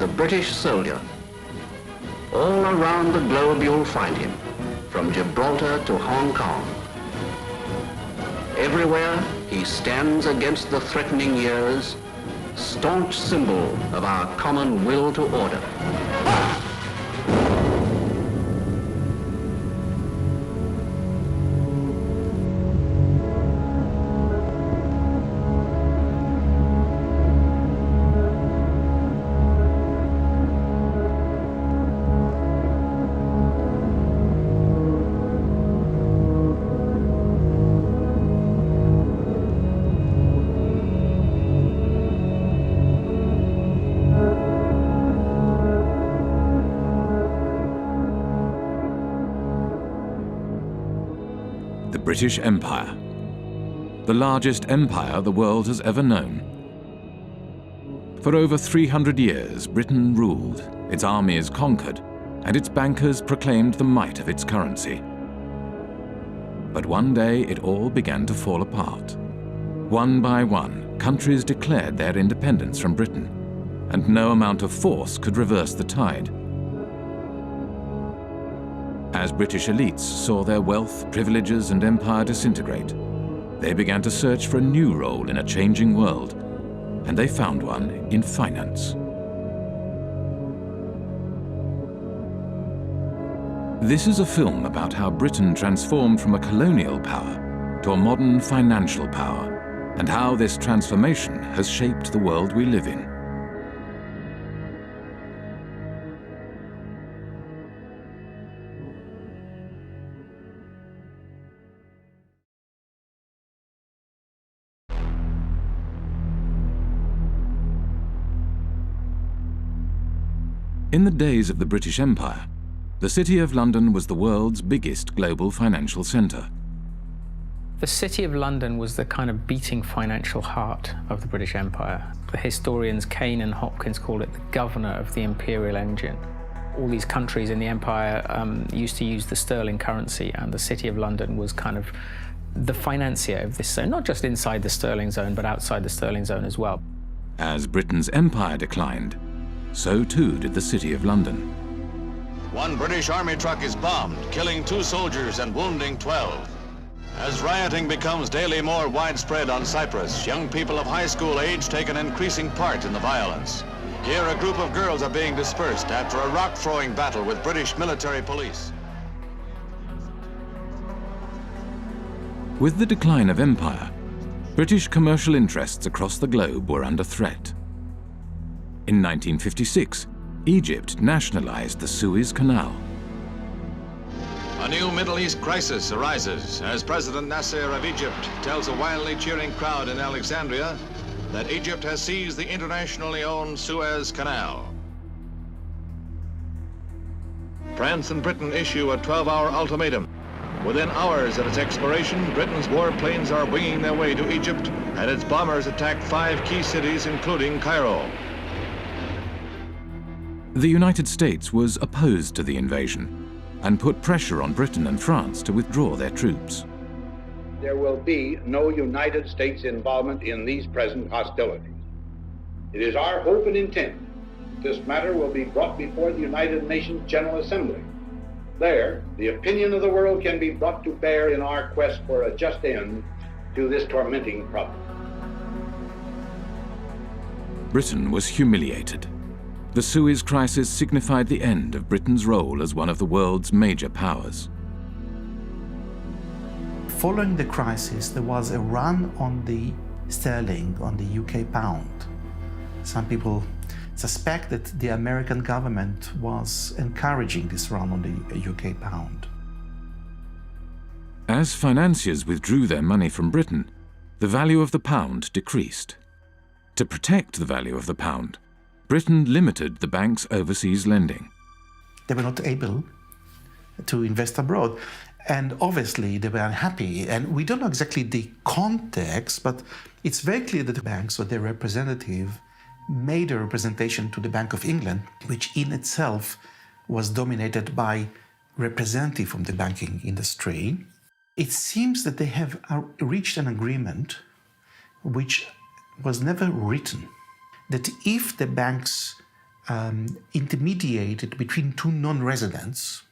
the British soldier. All around the globe you'll find him, from Gibraltar to Hong Kong. Everywhere he stands against the threatening years, staunch symbol of our common will to order. The British Empire, the largest empire the world has ever known. For over 300 years, Britain ruled, its armies conquered, and its bankers proclaimed the might of its currency. But one day it all began to fall apart. One by one, countries declared their independence from Britain, and no amount of force could reverse the tide. As British elites saw their wealth, privileges, and empire disintegrate, they began to search for a new role in a changing world, and they found one in finance. This is a film about how Britain transformed from a colonial power to a modern financial power, and how this transformation has shaped the world we live in. In the days of the British Empire, the City of London was the world's biggest global financial centre. The City of London was the kind of beating financial heart of the British Empire. The historians Kane and Hopkins call it the governor of the imperial engine. All these countries in the empire used to use the sterling currency, and the City of London was kind of the financier of this zone, not just inside the sterling zone, but outside the sterling zone as well. As Britain's empire declined, so too did the City of London. One British Army truck is bombed, killing 2 soldiers and wounding 12. As rioting becomes daily more widespread on Cyprus, young people of high school age take an increasing part in the violence. Here, a group of girls are being dispersed after a rock-throwing battle with British military police. With the decline of empire, British commercial interests across the globe were under threat. In 1956, Egypt nationalized the Suez Canal. A new Middle East crisis arises as President Nasser of Egypt tells a wildly cheering crowd in Alexandria that Egypt has seized the internationally owned Suez Canal. France and Britain issue a 12-hour ultimatum. Within hours of its expiration, Britain's warplanes are winging their way to Egypt, and its bombers attack 5 key cities, including Cairo. The United States was opposed to the invasion and put pressure on Britain and France to withdraw their troops. There will be no United States involvement in these present hostilities. It is our hope and intent that this matter will be brought before the United Nations General Assembly. There, the opinion of the world can be brought to bear in our quest for a just end to this tormenting problem. Britain was humiliated. The Suez Crisis signified the end of Britain's role as one of the world's major powers. Following the crisis, there was a run on the sterling, on the UK pound. Some people suspect that the American government was encouraging this run on the UK pound. As financiers withdrew their money from Britain, the value of the pound decreased. To protect the value of the pound, Britain limited the bank's overseas lending. They were not able to invest abroad, and obviously they were unhappy. And we don't know exactly the context, but it's very clear that the banks or their representative made a representation to the Bank of England, which in itself was dominated by representatives from the banking industry. It seems that they have reached an agreement which was never written, that if the banks intermediated between two non-residents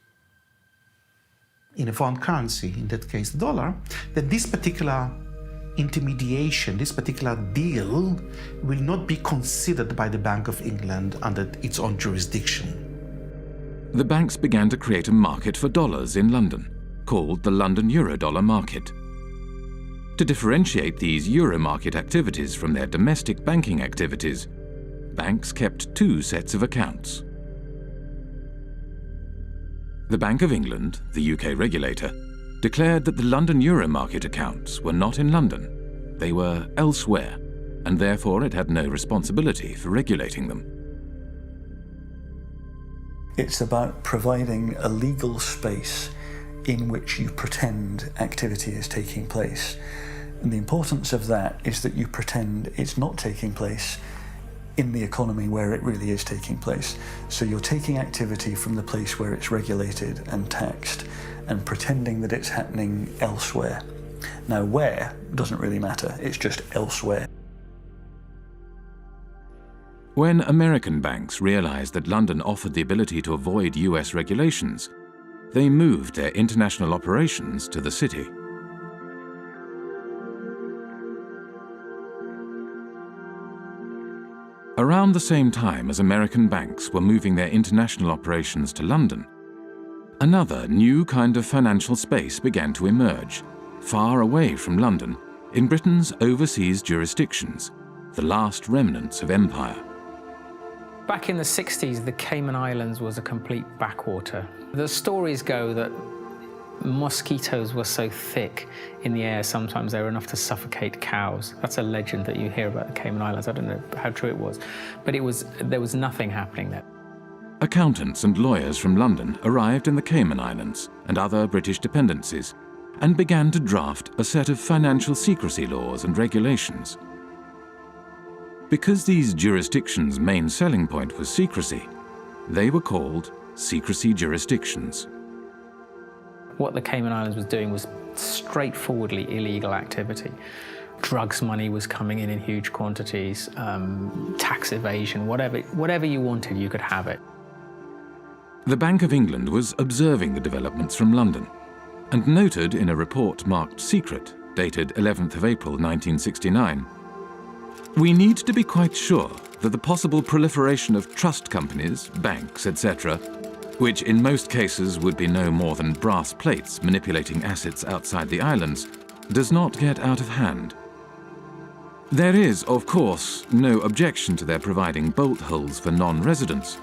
in a foreign currency, in that case the dollar, then this particular intermediation, this particular deal will not be considered by the Bank of England under its own jurisdiction. The banks began to create a market for dollars in London, called the London Eurodollar market. To differentiate these euro market activities from their domestic banking activities, banks kept two sets of accounts. The Bank of England, the UK regulator, declared that the London Euro market accounts were not in London. They were elsewhere, and therefore it had no responsibility for regulating them. It's about providing a legal space in which you pretend activity is taking place. And the importance of that is that you pretend it's not taking place in the economy where it really is taking place. So you're taking activity from the place where it's regulated and taxed and pretending that it's happening elsewhere. Now, where doesn't really matter, it's just elsewhere. When American banks realized that London offered the ability to avoid US regulations, they moved their international operations to the city. Around the same time as American banks were moving their international operations to London, another new kind of financial space began to emerge, far away from London, in Britain's overseas jurisdictions, the last remnants of empire. Back in the 60s, the Cayman Islands was a complete backwater. The stories go that mosquitoes were so thick in the air, sometimes they were enough to suffocate cows. That's a legend that you hear about the Cayman Islands. I don't know how true it was, but there was nothing happening there. Accountants and lawyers from London arrived in the Cayman Islands and other British dependencies and began to draft a set of financial secrecy laws and regulations. Because these jurisdictions' main selling point was secrecy, they were called secrecy jurisdictions. What the Cayman Islands was doing was straightforwardly illegal activity. Drugs money was coming in huge quantities, tax evasion, whatever you wanted, you could have it. The Bank of England was observing the developments from London and noted in a report marked secret, dated 11th of April 1969, "We need to be quite sure that the possible proliferation of trust companies, banks, etc., which in most cases would be no more than brass plates manipulating assets outside the islands, does not get out of hand. There is, of course, no objection to their providing bolt holes for non-residents,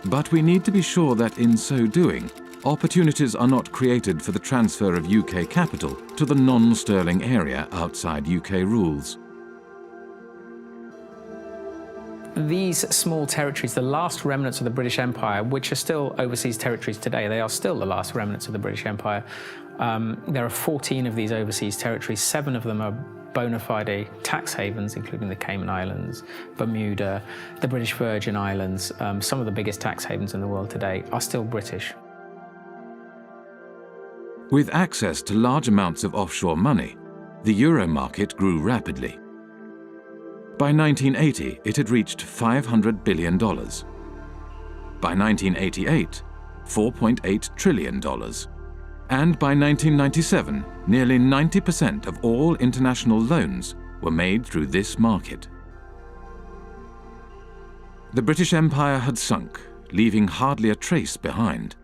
but we need to be sure that in so doing, opportunities are not created for the transfer of UK capital to the non-sterling area outside UK rules." These small territories, the last remnants of the British Empire, which are still overseas territories today, they are still the last remnants of the British Empire. There are 14 of these overseas territories. 7 of them are bona fide tax havens, including the Cayman Islands, Bermuda, the British Virgin Islands. Some of the biggest tax havens in the world today are still British. With access to large amounts of offshore money, the euro market grew rapidly. By 1980, it had reached $500 billion. By 1988, $4.8 trillion. And by 1997, nearly 90% of all international loans were made through this market. The British Empire had sunk, leaving hardly a trace behind.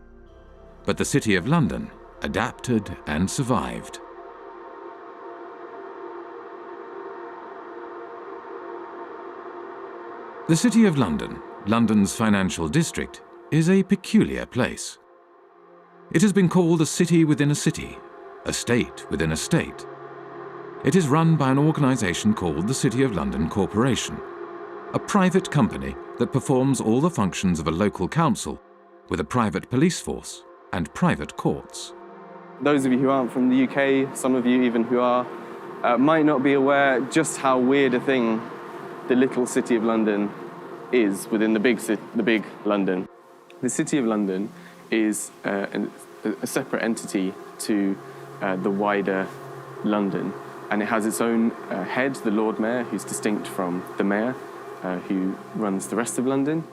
But the City of London adapted and survived. The City of London, London's financial district, is a peculiar place. It has been called a city within a city, a state within a state. It is run by an organisation called the City of London Corporation, a private company that performs all the functions of a local council with a private police force and private courts. Those of you who aren't from the UK, some of you even who are, might not be aware just how weird a thing the little City of London is within the big London. The City of London is a separate entity to the wider London, and it has its own head, the Lord Mayor, who's distinct from the Mayor, who runs the rest of London.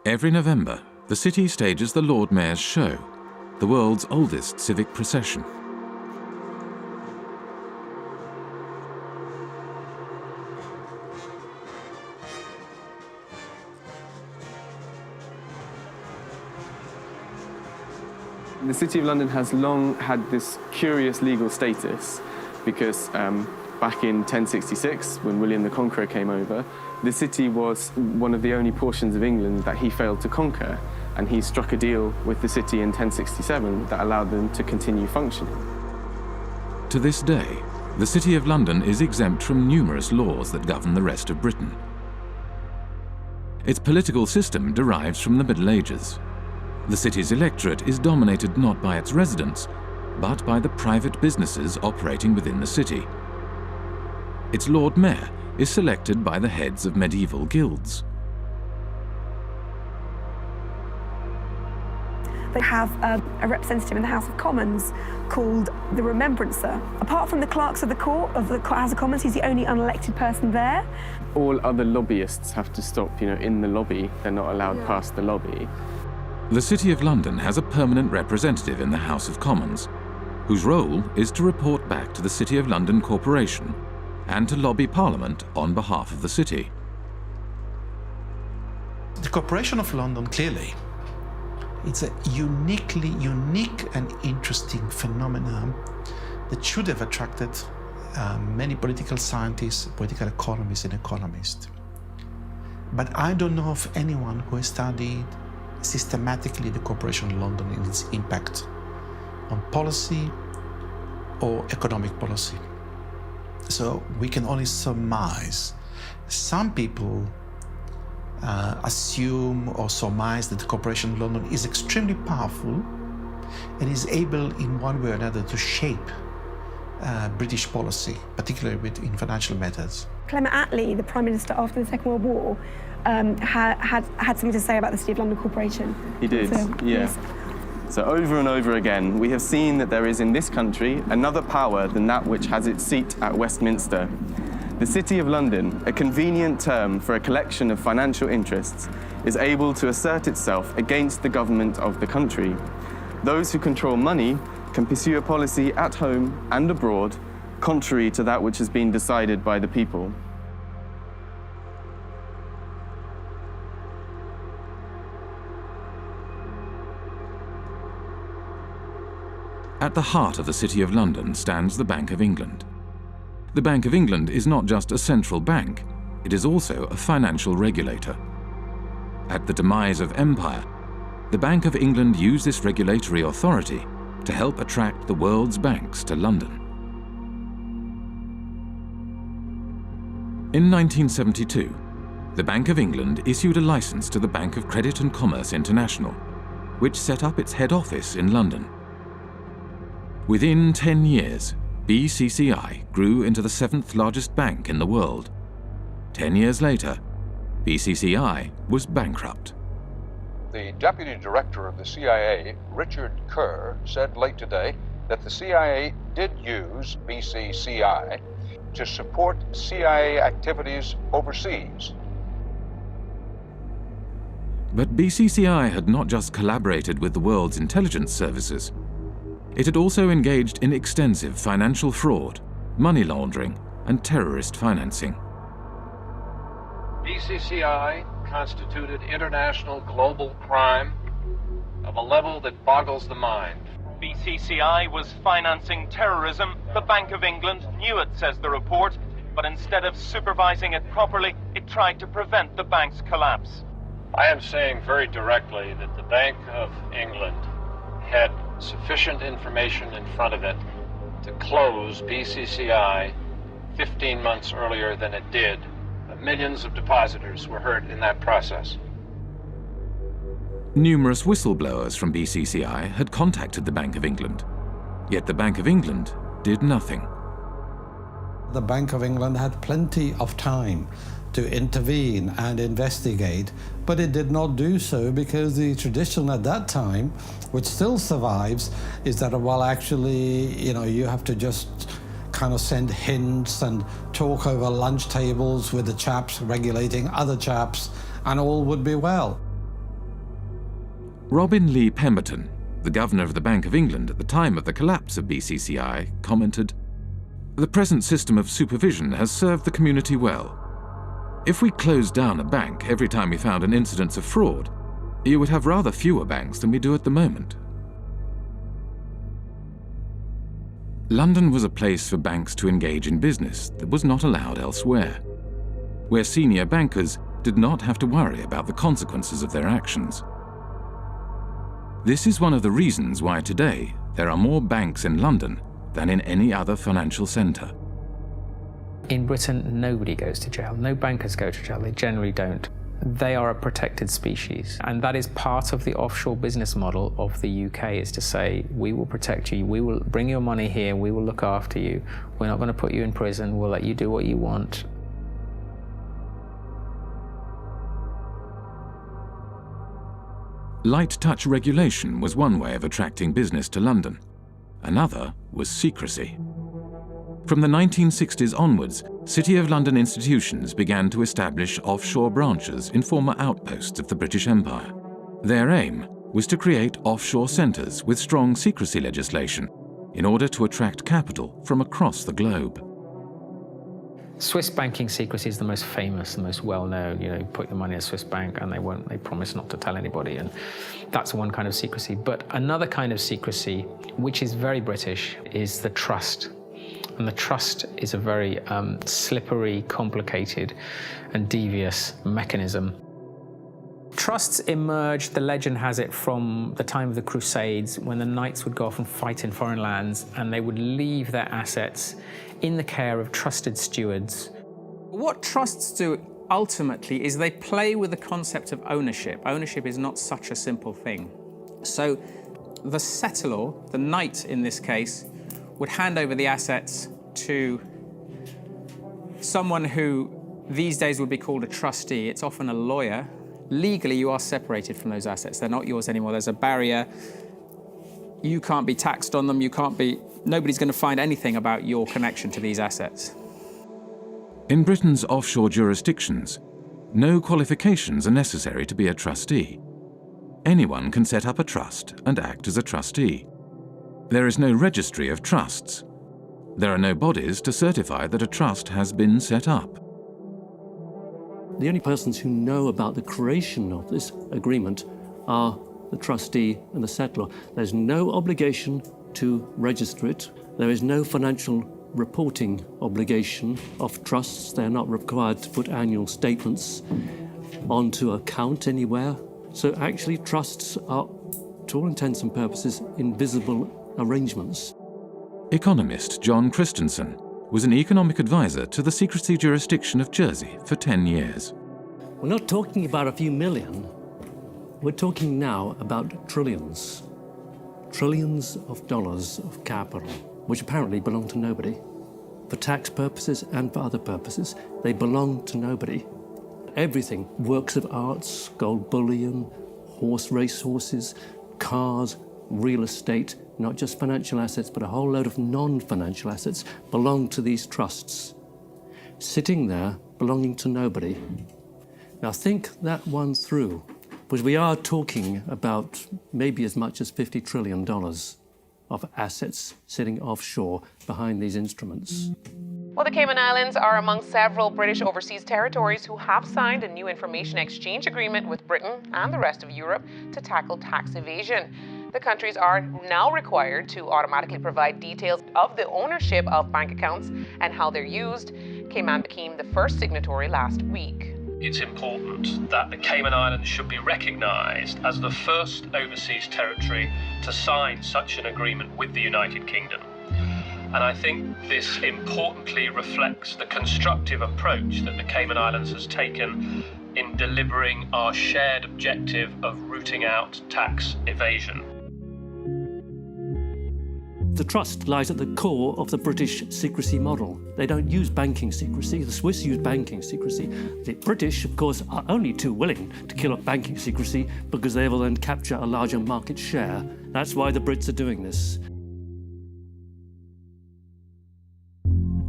Every November, the city stages the Lord Mayor's Show, the world's oldest civic procession. The City of London has long had this curious legal status because back in 1066, when William the Conqueror came over, the city was one of the only portions of England that he failed to conquer, and he struck a deal with the city in 1067 that allowed them to continue functioning. To this day, the City of London is exempt from numerous laws that govern the rest of Britain. Its political system derives from the Middle Ages. The city's electorate is dominated not by its residents, but by the private businesses operating within the city. Its Lord Mayor is selected by the heads of medieval guilds. They have a representative in the House of Commons called the Remembrancer. Apart from the clerks of the court of the House of Commons, he's the only unelected person there. All other lobbyists have to stop, in the lobby. They're not allowed past the lobby. The City of London has a permanent representative in the House of Commons, whose role is to report back to the City of London Corporation and to lobby Parliament on behalf of the city. The Corporation of London, clearly, it's a unique and interesting phenomenon that should have attracted many political scientists, political economists and economists. But I don't know of anyone who has studied systematically the Corporation of London and its impact on policy or economic policy. So we can only surmise. Some people assume or surmise that the Corporation of London is extremely powerful and is able in one way or another to shape British policy, particularly in financial matters. Clement Attlee, the Prime Minister after the Second World War, had something to say about the City of London Corporation. He did, yes. So over and over again, we have seen that there is in this country another power than that which has its seat at Westminster. The City of London, a convenient term for a collection of financial interests, is able to assert itself against the government of the country. Those who control money can pursue a policy at home and abroad, contrary to that which has been decided by the people. At the heart of the City of London stands the Bank of England. The Bank of England is not just a central bank, it is also a financial regulator. At the demise of empire, the Bank of England used this regulatory authority to help attract the world's banks to London. In 1972, the Bank of England issued a license to the Bank of Credit and Commerce International, which set up its head office in London. Within 10 years, BCCI grew into the 7th largest bank in the world. 10 years later, BCCI was bankrupt. The deputy director of the CIA, Richard Kerr, said late today that the CIA did use BCCI to support CIA activities overseas. But BCCI had not just collaborated with the world's intelligence services. It had also engaged in extensive financial fraud, money laundering, and terrorist financing. BCCI constituted international global crime of a level that boggles the mind. BCCI was financing terrorism. The Bank of England knew it, says the report, but instead of supervising it properly, it tried to prevent the bank's collapse. I am saying very directly that the Bank of England had sufficient information in front of it to close BCCI 15 months earlier than it did. Millions of depositors were hurt in that process. Numerous whistleblowers from BCCI had contacted the Bank of England, yet the Bank of England did nothing. The Bank of England had plenty of time to intervene and investigate, but it did not do so because the tradition at that time, which still survives, is that, well, actually, you have to just kind of send hints and talk over lunch tables with the chaps regulating other chaps, and all would be well. Robin Lee Pemberton, the governor of the Bank of England at the time of the collapse of BCCI, commented, "The present system of supervision has served the community well. If we closed down a bank every time we found an incidence of fraud, you would have rather fewer banks than we do at the moment." London was a place for banks to engage in business that was not allowed elsewhere, where senior bankers did not have to worry about the consequences of their actions. This is one of the reasons why today there are more banks in London than in any other financial centre. In Britain, nobody goes to jail. No bankers go to jail. They generally don't. They are a protected species. And that is part of the offshore business model of the UK, is to say, we will protect you, we will bring your money here, we will look after you. We're not going to put you in prison, we'll let you do what you want. Light touch regulation was one way of attracting business to London. Another was secrecy. From the 1960s onwards, City of London institutions began to establish offshore branches in former outposts of the British Empire. Their aim was to create offshore centres with strong secrecy legislation in order to attract capital from across the globe. Swiss banking secrecy is the most famous, the most well-known. You put your money in a Swiss bank and they promise not to tell anybody, and that's one kind of secrecy. But another kind of secrecy, which is very British, is the trust. And the trust is a very slippery, complicated, and devious mechanism. Trusts emerged, the legend has it, from the time of the Crusades, when the knights would go off and fight in foreign lands, and they would leave their assets in the care of trusted stewards. What trusts do ultimately is they play with the concept of ownership. Ownership is not such a simple thing. So the settlor, the knight in this case, would hand over the assets to someone who these days would be called a trustee. It's often a lawyer. Legally, you are separated from those assets. They're not yours anymore. There's a barrier. You can't be taxed on them. Nobody's going to find anything about your connection to these assets. In Britain's offshore jurisdictions, no qualifications are necessary to be a trustee. Anyone can set up a trust and act as a trustee. There is no registry of trusts. There are no bodies to certify that a trust has been set up. The only persons who know about the creation of this agreement are the trustee and the settlor. There's no obligation to register it. There is no financial reporting obligation of trusts. They're not required to put annual statements onto account anywhere. So actually trusts are, to all intents and purposes, invisible arrangements. Economist John Christensen was an economic advisor to the secrecy jurisdiction of Jersey for 10 years. We're not talking about a few million. We're talking now about trillions. Trillions of dollars of capital, which apparently belong to nobody. For tax purposes and for other purposes, they belong to nobody. Everything, works of arts, gold bullion, racehorses, cars, real estate, not just financial assets, but a whole load of non-financial assets belong to these trusts, sitting there belonging to nobody. Now think that one through, because we are talking about maybe as much as $50 trillion of assets sitting offshore behind these instruments. Well, the Cayman Islands are among several British overseas territories who have signed a new information exchange agreement with Britain and the rest of Europe to tackle tax evasion. The countries are now required to automatically provide details of the ownership of bank accounts and how they're used. Cayman became the first signatory last week. It's important that the Cayman Islands should be recognised as the first overseas territory to sign such an agreement with the United Kingdom. And I think this importantly reflects the constructive approach that the Cayman Islands has taken in delivering our shared objective of rooting out tax evasion. The trust lies at the core of the British secrecy model. They don't use banking secrecy. The Swiss use banking secrecy. The British, of course, are only too willing to kill off banking secrecy because they will then capture a larger market share. That's why the Brits are doing this.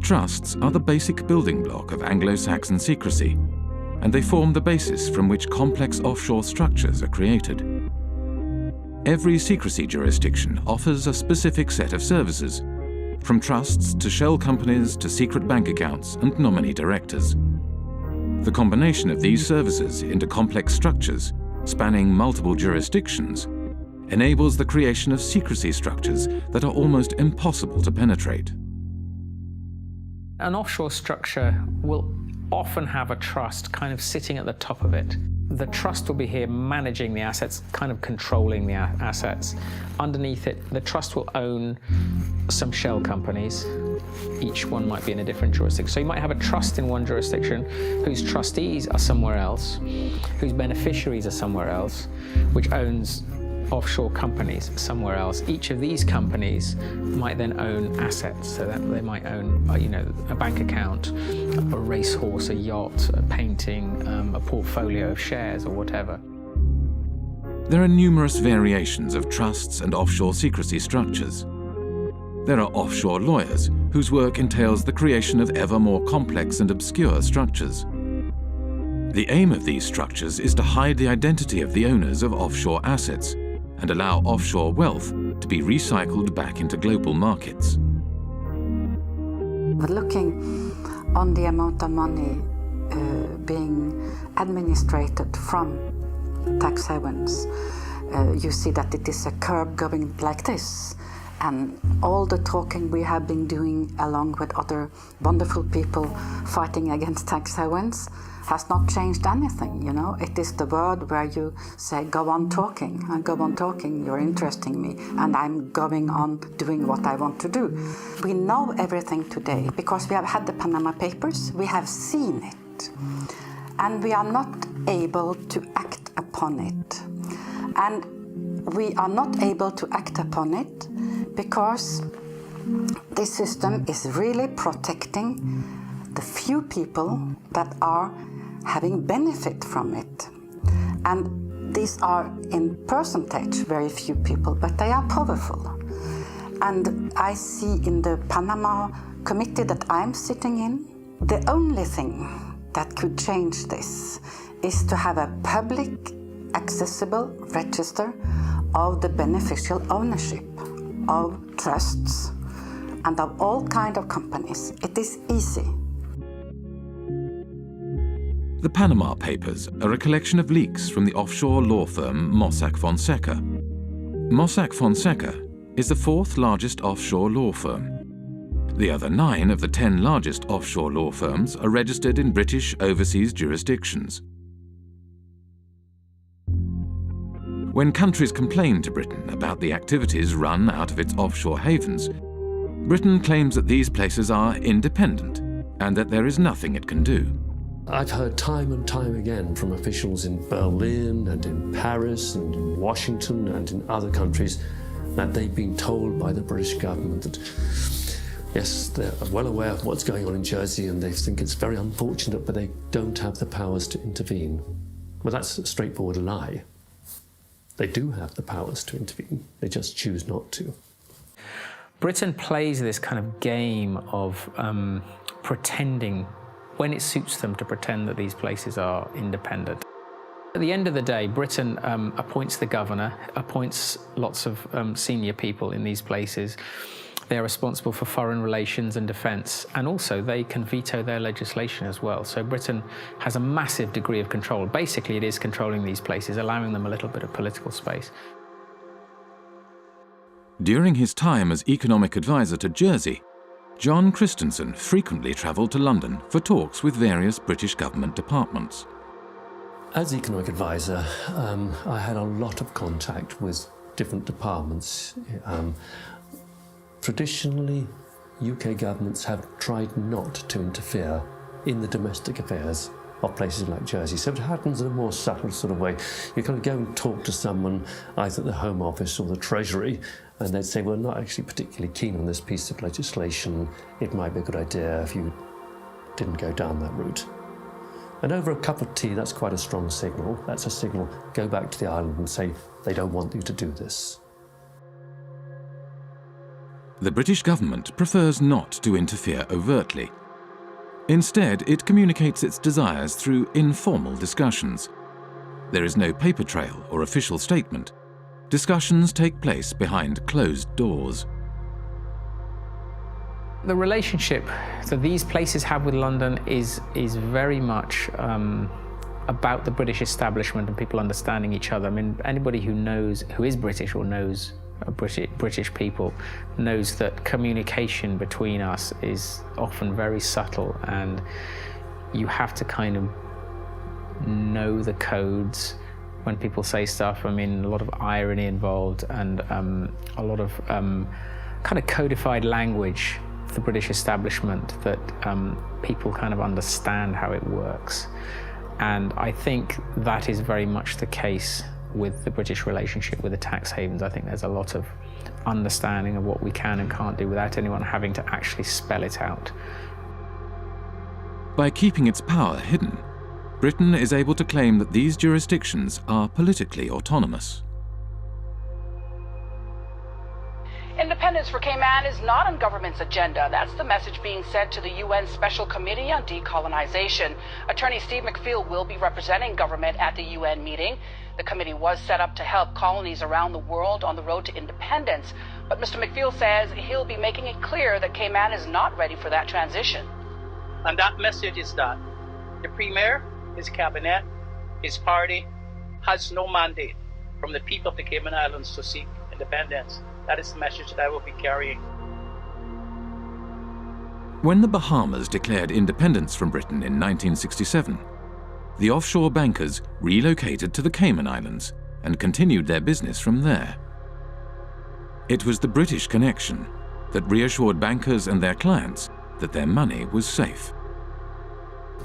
Trusts are the basic building block of Anglo-Saxon secrecy, and they form the basis from which complex offshore structures are created. Every secrecy jurisdiction offers a specific set of services, from trusts to shell companies to secret bank accounts and nominee directors. The combination of these services into complex structures, spanning multiple jurisdictions, enables the creation of secrecy structures that are almost impossible to penetrate. An offshore structure will often have a trust kind of sitting at the top of it. The trust will be here managing the assets, kind of controlling the assets. Underneath it, the trust will own some shell companies. Each one might be in a different jurisdiction. So you might have a trust in one jurisdiction whose trustees are somewhere else, whose beneficiaries are somewhere else, which owns offshore companies somewhere else. Each of these companies might then own assets, so that they might own, a bank account, a racehorse, a yacht, a painting, a portfolio of shares or whatever. There are numerous variations of trusts and offshore secrecy structures. There are offshore lawyers whose work entails the creation of ever more complex and obscure structures. The aim of these structures is to hide the identity of the owners of offshore assets and allow offshore wealth to be recycled back into global markets. But looking on the amount of money being administrated from tax havens, you see that it is a curve going like this. And all the talking we have been doing along with other wonderful people fighting against tax havens has not changed anything, It is the word where you say, go on talking, and go on talking, you're interesting me, and I'm going on doing what I want to do. We know everything today because we have had the Panama Papers, we have seen it, and we are not able to act upon it. And we are not able to act upon it because this system is really protecting the few people that are having benefit from it. And these are in percentage very few people, but they are powerful. And I see in the Panama committee that I'm sitting in, the only thing that could change this is to have a public accessible register of the beneficial ownership of trusts and of all kinds of companies. It is easy. The Panama Papers are a collection of leaks from the offshore law firm Mossack Fonseca. Mossack Fonseca is the fourth largest offshore law firm. The other 9 of the 10 largest offshore law firms are registered in British overseas jurisdictions. When countries complain to Britain about the activities run out of its offshore havens, Britain claims that these places are independent and that there is nothing it can do. I've heard time and time again from officials in Berlin and in Paris and in Washington and in other countries that they've been told by the British government that, yes, they're well aware of what's going on in Jersey and they think it's very unfortunate, but they don't have the powers to intervene. Well, that's a straightforward lie. They do have the powers to intervene. They just choose not to. Britain plays this kind of game of pretending, when it suits them, to pretend that these places are independent. At the end of the day, Britain appoints the governor, appoints lots of senior people in these places. They're responsible for foreign relations and defence, and also they can veto their legislation as well. So Britain has a massive degree of control. Basically, it is controlling these places, allowing them a little bit of political space. During his time as economic advisor to Jersey, John Christensen frequently travelled to London for talks with various British government departments. As economic advisor, I had a lot of contact with different departments. Traditionally, UK governments have tried not to interfere in the domestic affairs of places like Jersey. So it happens in a more subtle sort of way. You kind of go and talk to someone, either at the Home Office or the Treasury, and they'd say, well, not actually particularly keen on this piece of legislation. It might be a good idea if you didn't go down that route. And over a cup of tea, that's quite a strong signal. That's a signal, go back to the island and say, they don't want you to do this. The British government prefers not to interfere overtly. Instead, it communicates its desires through informal discussions. There is no paper trail or official statement. discussions take place behind closed doors. The relationship that these places have with London is very much about the British establishment and people understanding each other. I mean, anybody who is British or knows British people knows that communication between us is often very subtle, and you have to kind of know the codes when people say stuff. I mean, a lot of irony involved and a lot of kind of codified language, the British establishment, that people kind of understand how it works. And I think that is very much the case with the British relationship with the tax havens. I think there's a lot of understanding of what we can and can't do without anyone having to actually spell it out. By keeping its power hidden, Britain is able to claim that these jurisdictions are politically autonomous. Independence for Cayman is not on government's agenda. That's the message being sent to the UN Special Committee on Decolonization. Attorney Steve McPhail will be representing government at the UN meeting. The committee was set up to help colonies around the world on the road to independence. But Mr. McPhail says he'll be making it clear that Cayman is not ready for that transition. And that message is that the Premier, his cabinet, his party has no mandate from the people of the Cayman Islands to seek independence. That is the message that I will be carrying. When the Bahamas declared independence from Britain in 1967, the offshore bankers relocated to the Cayman Islands and continued their business from there. It was the British connection that reassured bankers and their clients that their money was safe.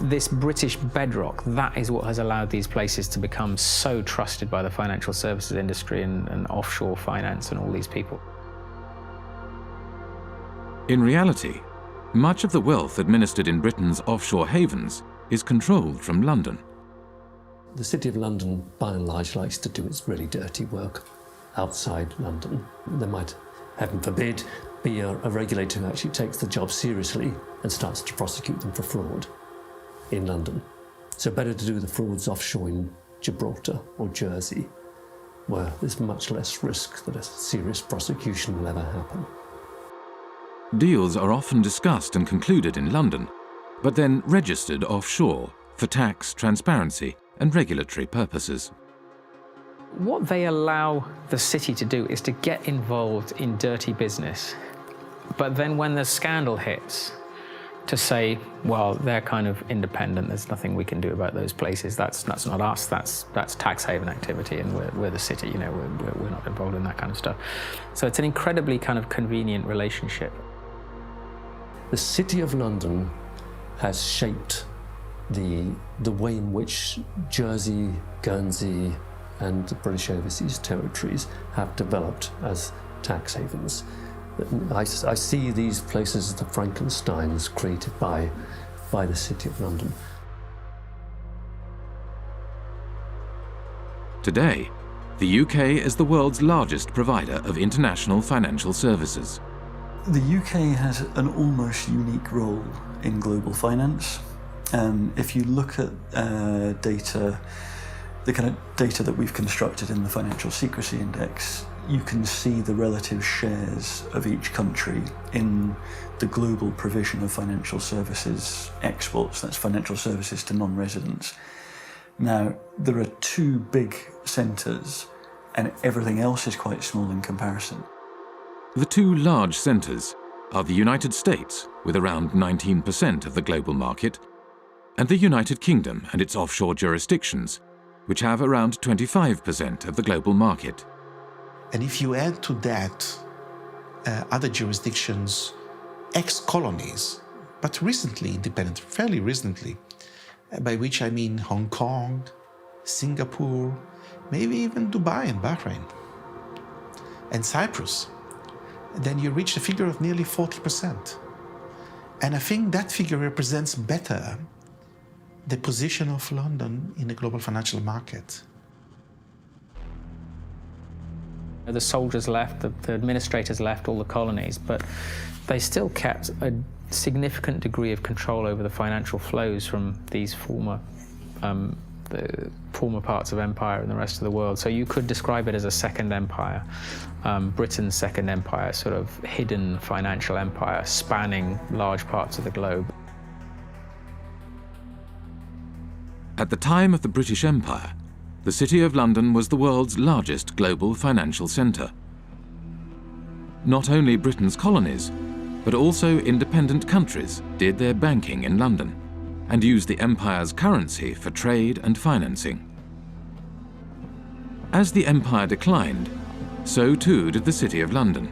This British bedrock, that is what has allowed these places to become so trusted by the financial services industry and offshore finance and all these people. In reality, much of the wealth administered in Britain's offshore havens is controlled from London. The City of London, by and large, likes to do its really dirty work outside London. There might, heaven forbid, be a regulator who actually takes the job seriously and starts to prosecute them for fraud in London. So better to do the frauds offshore in Gibraltar or Jersey, where there's much less risk that a serious prosecution will ever happen. Deals are often discussed and concluded in London, but then registered offshore for tax, transparency, and regulatory purposes. What they allow the city to do is to get involved in dirty business, but then when the scandal hits, to say, well, they're kind of independent, there's nothing we can do about those places, that's not us, that's tax haven activity, and we're the city, you know, we're not involved in that kind of stuff. So it's an incredibly kind of convenient relationship. The City of London has shaped the way in which Jersey, Guernsey, and the British Overseas Territories have developed as tax havens. I see these places as the Frankensteins created by the City of London. Today, the UK is the world's largest provider of international financial services. The UK has an almost unique role in global finance. If you look at data, the kind of data that we've constructed in the Financial Secrecy Index, you can see the relative shares of each country in the global provision of financial services exports. That's financial services to non-residents. Now, there are two big centres, and everything else is quite small in comparison. The two large centres are the United States, with around 19% of the global market, and the United Kingdom and its offshore jurisdictions, which have around 25% of the global market. And if you add to that other jurisdictions, ex-colonies, but recently independent, fairly recently, by which I mean Hong Kong, Singapore, maybe even Dubai and Bahrain, and Cyprus, then you reach a figure of nearly 40%. And I think that figure represents better the position of London in the global financial market. The soldiers left, the administrators left all the colonies, but they still kept a significant degree of control over the financial flows from these former former parts of empire in the rest of the world. So you could describe it as a second empire, Britain's second empire, sort of hidden financial empire spanning large parts of the globe. At the time of the British Empire, the City of London was the world's largest global financial centre. Not only Britain's colonies, but also independent countries did their banking in London and used the empire's currency for trade and financing. As the empire declined, so too did the City of London.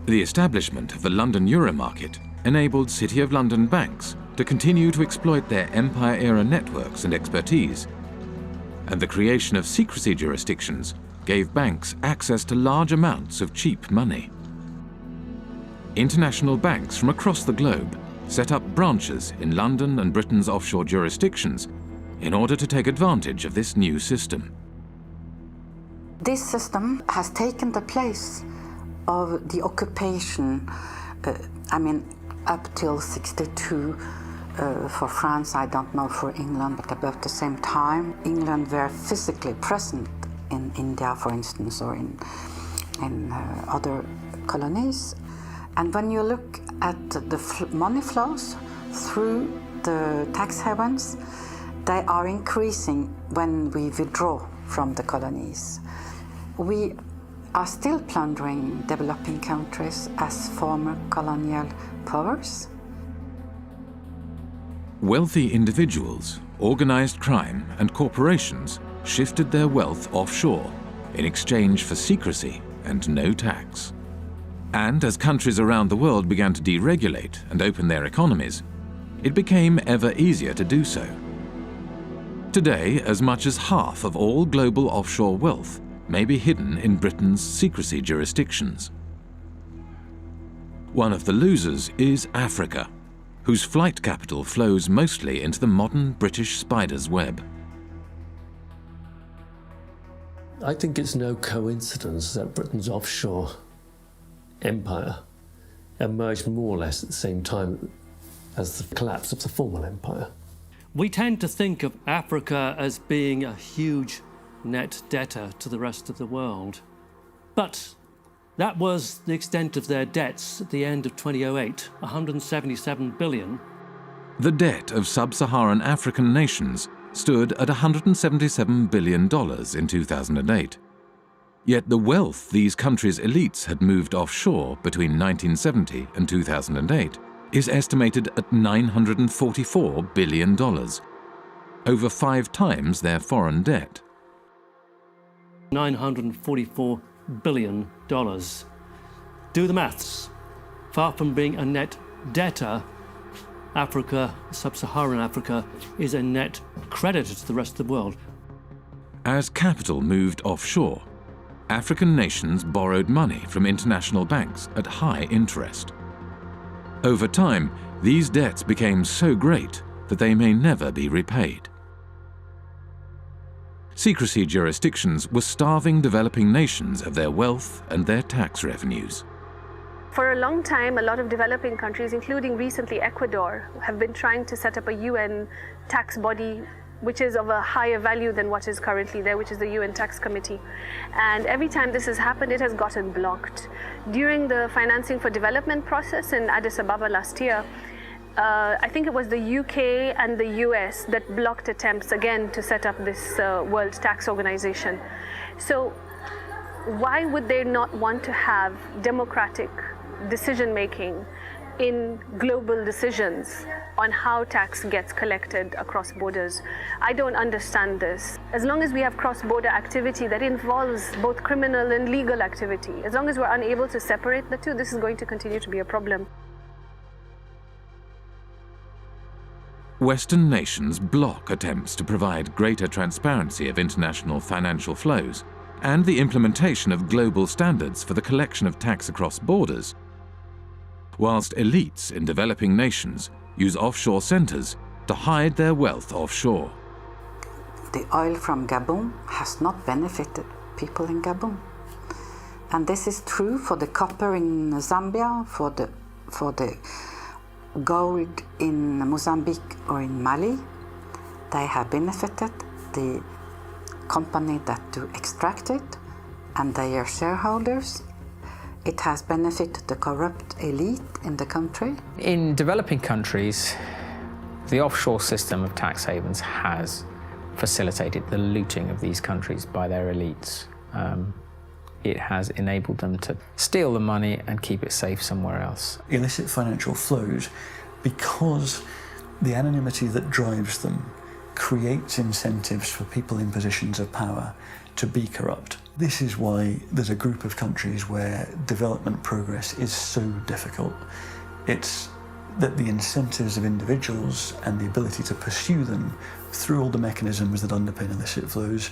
The establishment of the London Euro Market enabled City of London banks to continue to exploit their empire-era networks and expertise, and the creation of secrecy jurisdictions gave banks access to large amounts of cheap money. International banks from across the globe set up branches in London and Britain's offshore jurisdictions in order to take advantage of this new system. This system has taken the place of the occupation, up till 62. For France, I don't know for England, but about the same time, England were physically present in India, for instance, or in other colonies. And when you look at the money flows through the tax havens, they are increasing when we withdraw from the colonies. We are still plundering developing countries as former colonial powers. Wealthy individuals, organized crime, and corporations shifted their wealth offshore in exchange for secrecy and no tax. And as countries around the world began to deregulate and open their economies, it became ever easier to do so. Today, as much as half of all global offshore wealth may be hidden in Britain's secrecy jurisdictions. One of the losers is Africa, whose flight capital flows mostly into the modern British spider's web. I think it's no coincidence that Britain's offshore empire emerged more or less at the same time as the collapse of the former empire. We tend to think of Africa as being a huge net debtor to the rest of the world. But that was the extent of their debts at the end of 2008, 177 billion. The debt of sub-Saharan African nations stood at $177 billion in 2008. Yet the wealth these countries' elites had moved offshore between 1970 and 2008 is estimated at $944 billion, over 5 times their foreign debt. $944 billion. Do the maths. Far from being a net debtor, Africa, sub-Saharan Africa, is a net creditor to the rest of the world. As capital moved offshore, African nations borrowed money from international banks at high interest. Over time, these debts became so great that they may never be repaid. Secrecy jurisdictions were starving developing nations of their wealth and their tax revenues. For a long time, a lot of developing countries, including recently Ecuador, have been trying to set up a UN tax body which is of a higher value than what is currently there, which is the UN Tax Committee. And every time this has happened, it has gotten blocked. During the financing for development process in Addis Ababa last year, I think it was the UK and the US that blocked attempts again to set up this World Tax Organization. So why would they not want to have democratic decision-making in global decisions on how tax gets collected across borders? I don't understand this. As long as we have cross-border activity that involves both criminal and legal activity, as long as we're unable to separate the two, this is going to continue to be a problem. Western nations block attempts to provide greater transparency of international financial flows and the implementation of global standards for the collection of tax across borders, whilst elites in developing nations use offshore centres to hide their wealth offshore. The oil from Gabon has not benefited people in Gabon. And this is true for the copper in Zambia, for the gold in Mozambique or in Mali. they have benefited the company that do extract it and their shareholders. It has benefited the corrupt elite in the country. In developing countries, the offshore system of tax havens has facilitated the looting of these countries by their elites. It has enabled them to steal the money and keep it safe somewhere else. Illicit financial flows, because the anonymity that drives them creates incentives for people in positions of power to be corrupt. This is why there's a group of countries where development progress is so difficult. It's that the incentives of individuals and the ability to pursue them through all the mechanisms that underpin illicit flows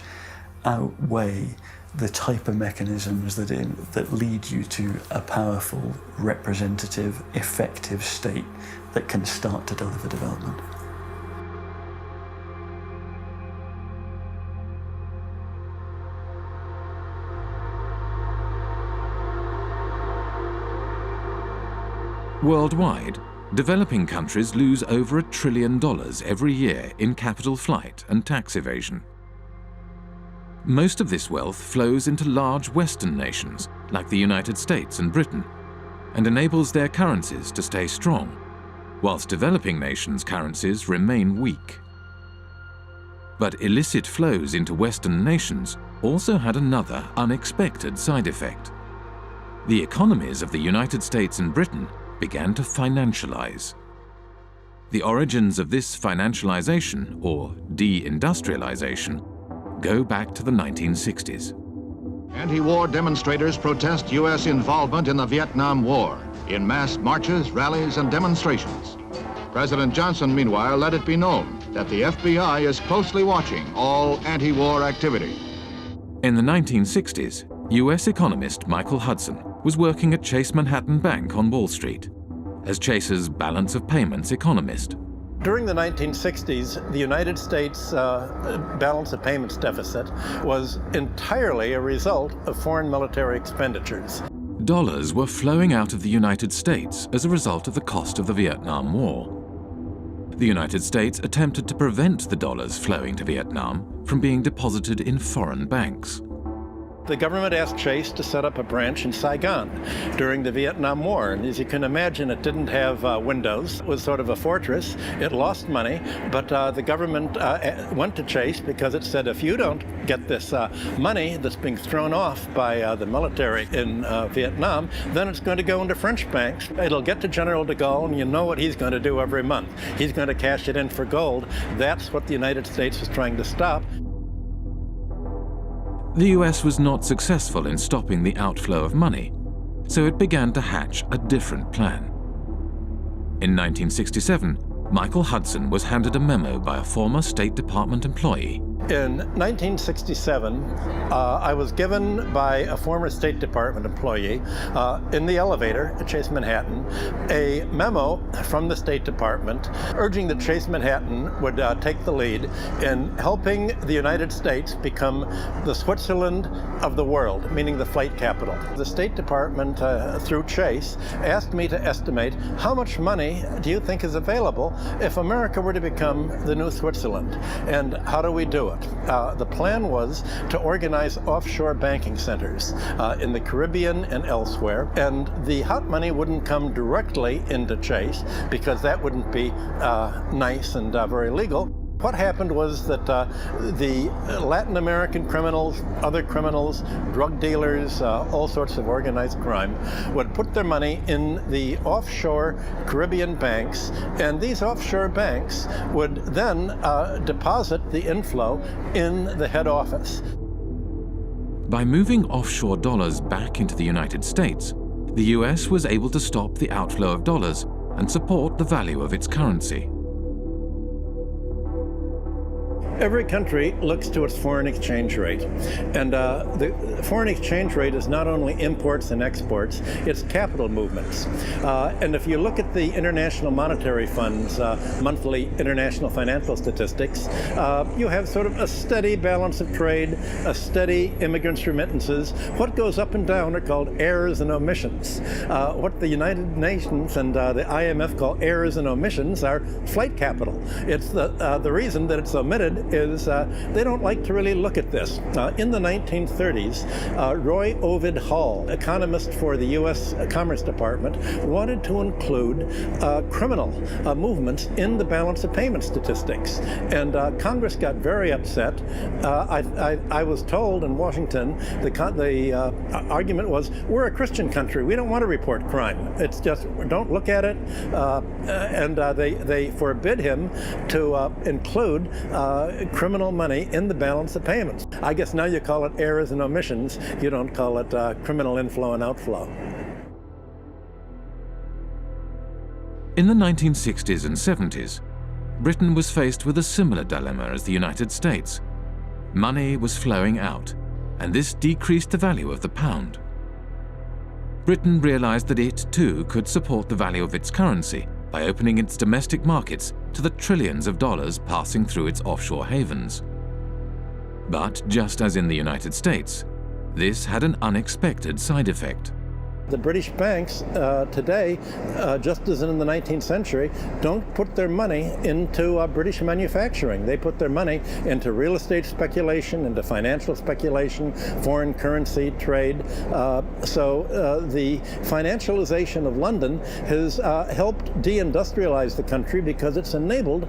outweigh the type of mechanisms that lead you to a powerful, representative, effective state that can start to deliver development. Worldwide, developing countries lose over $1 trillion every year in capital flight and tax evasion. Most of this wealth flows into large Western nations like the United States and Britain and enables their currencies to stay strong, whilst developing nations' currencies remain weak. But illicit flows into Western nations also had another unexpected side effect. The economies of the United States and Britain began to financialize. The origins of this financialization, or de-industrialization, go back to the 1960s. Anti-war demonstrators protest U.S. involvement in the Vietnam War in mass marches, rallies, and demonstrations. President Johnson, meanwhile, let it be known that the FBI is closely watching all anti-war activity. In the 1960s, U.S. economist Michael Hudson was working at Chase Manhattan Bank on Wall Street as Chase's balance of payments economist. During the 1960s, the United States balance of payments deficit was entirely a result of foreign military expenditures. Dollars were flowing out of the United States as a result of the cost of the Vietnam War. The United States attempted to prevent the dollars flowing to Vietnam from being deposited in foreign banks. The government asked Chase to set up a branch in Saigon during the Vietnam War. And as you can imagine, it didn't have windows. It was sort of a fortress. It lost money, but the government went to Chase because it said, if you don't get this money that's being thrown off by the military in Vietnam, then it's going to go into French banks. It'll get to General de Gaulle, and you know what he's going to do every month. He's going to cash it in for gold. That's what the United States was trying to stop. The US was not successful in stopping the outflow of money, so it began to hatch a different plan. In 1967, Michael Hudson was handed a memo by a former State Department employee. In 1967, I was given by a former State Department employee in the elevator at Chase Manhattan a memo from the State Department urging that Chase Manhattan would take the lead in helping the United States become the Switzerland of the world, meaning the flight capital. The State Department, through Chase, asked me to estimate how much money do you think is available if America were to become the new Switzerland, and how do we do it? The plan was to organize offshore banking centers in the Caribbean and elsewhere, and the hot money wouldn't come directly into Chase because that wouldn't be nice and very legal. What happened was that the Latin American criminals, other criminals, drug dealers, all sorts of organized crime, would put their money in the offshore Caribbean banks, and these offshore banks would then deposit the inflow in the head office. By moving offshore dollars back into the United States, the US was able to stop the outflow of dollars and support the value of its currency. every country looks to its foreign exchange rate. And the foreign exchange rate is not only imports and exports, it's capital movements. And if you look at the International Monetary Fund's monthly international financial statistics, you have sort of a steady balance of trade, a steady immigrants' remittances. What goes up and down are called errors and omissions. What the United Nations and the IMF call errors and omissions are flight capital. It's the reason that it's omitted is they don't like to really look at this. In the 1930s, Roy Ovid Hall, economist for the U.S. Commerce Department, wanted to include criminal movements in the balance of payment statistics. And Congress got very upset. I was told in Washington, the argument was, we're a Christian country. We don't want to report crime. It's just, don't look at it. And they forbid him to include criminal money in the balance of payments. I guess now you call it errors and omissions. You don't call it criminal inflow and outflow. In the 1960s and 70s, Britain was faced with a similar dilemma as the United States. Money was flowing out, and this decreased the value of the pound. Britain realized that it, too, could support the value of its currency by opening its domestic markets to the trillions of dollars passing through its offshore havens. But just as in the United States, this had an unexpected side effect. The British banks today, just as in the 19th century, don't put their money into British manufacturing. They put their money into real estate speculation, into financial speculation, foreign currency trade. So the financialization of London has helped deindustrialize the country because it's enabled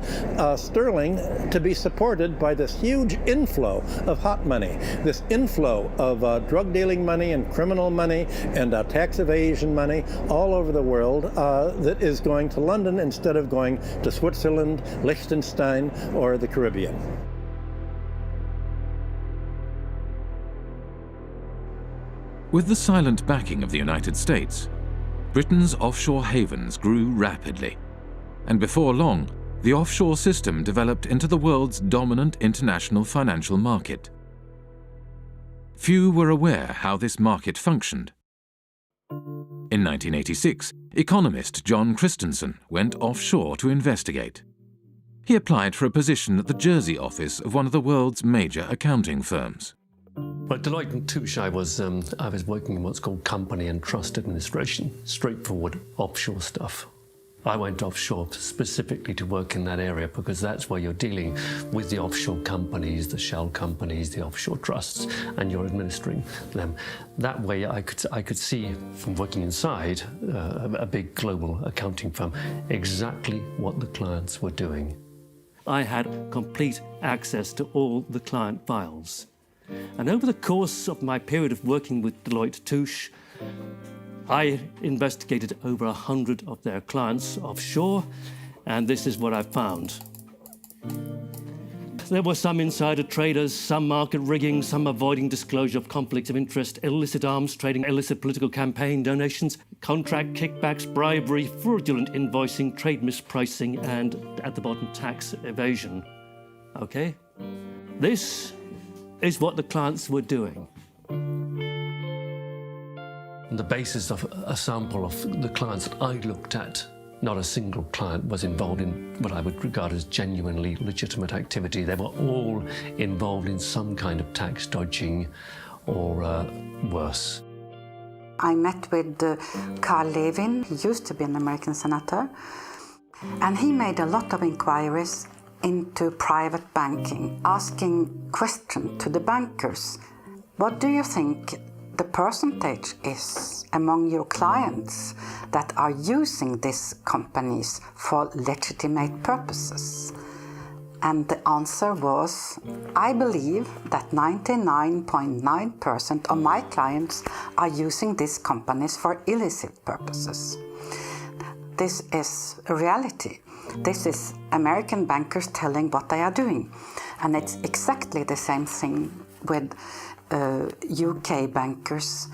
sterling to be supported by this huge inflow of hot money, this inflow of drug dealing money and criminal money and tax evasion money all over the world that is going to London instead of going to Switzerland, Liechtenstein, or the Caribbean. With the silent backing of the United States, Britain's offshore havens grew rapidly, and before long, the offshore system developed into the world's dominant international financial market. Few were aware how this market functioned. In 1986, economist John Christensen went offshore to investigate. He applied for a position at the Jersey office of one of the world's major accounting firms. But Deloitte & Touche, I was working in what's called company and trust administration, straightforward offshore stuff. I went offshore specifically to work in that area because that's where you're dealing with the offshore companies, the shell companies, the offshore trusts, and you're administering them. That way I could see from working inside a big global accounting firm exactly what the clients were doing. I had complete access to all the client files. And over the course of my period of working with Deloitte & Touche, I investigated over 100 of their clients offshore, and this is what I found. There were some insider traders, some market rigging, some avoiding disclosure of conflicts of interest, illicit arms trading, illicit political campaign donations, contract kickbacks, bribery, fraudulent invoicing, trade mispricing, and, at the bottom, tax evasion. Okay? This is what the clients were doing. On the basis of a sample of the clients that I looked at, not a single client was involved in what I would regard as genuinely legitimate activity. They were all involved in some kind of tax dodging or worse. I met with Carl Levin. He used to be an American senator, and he made a lot of inquiries into private banking, asking questions to the bankers. What do you think the percentage is among your clients that are using these companies for legitimate purposes? And the answer was, I believe that 99.9% of my clients are using these companies for illicit purposes. This is a reality. This is American bankers telling what they are doing. And it's exactly the same thing with UK bankers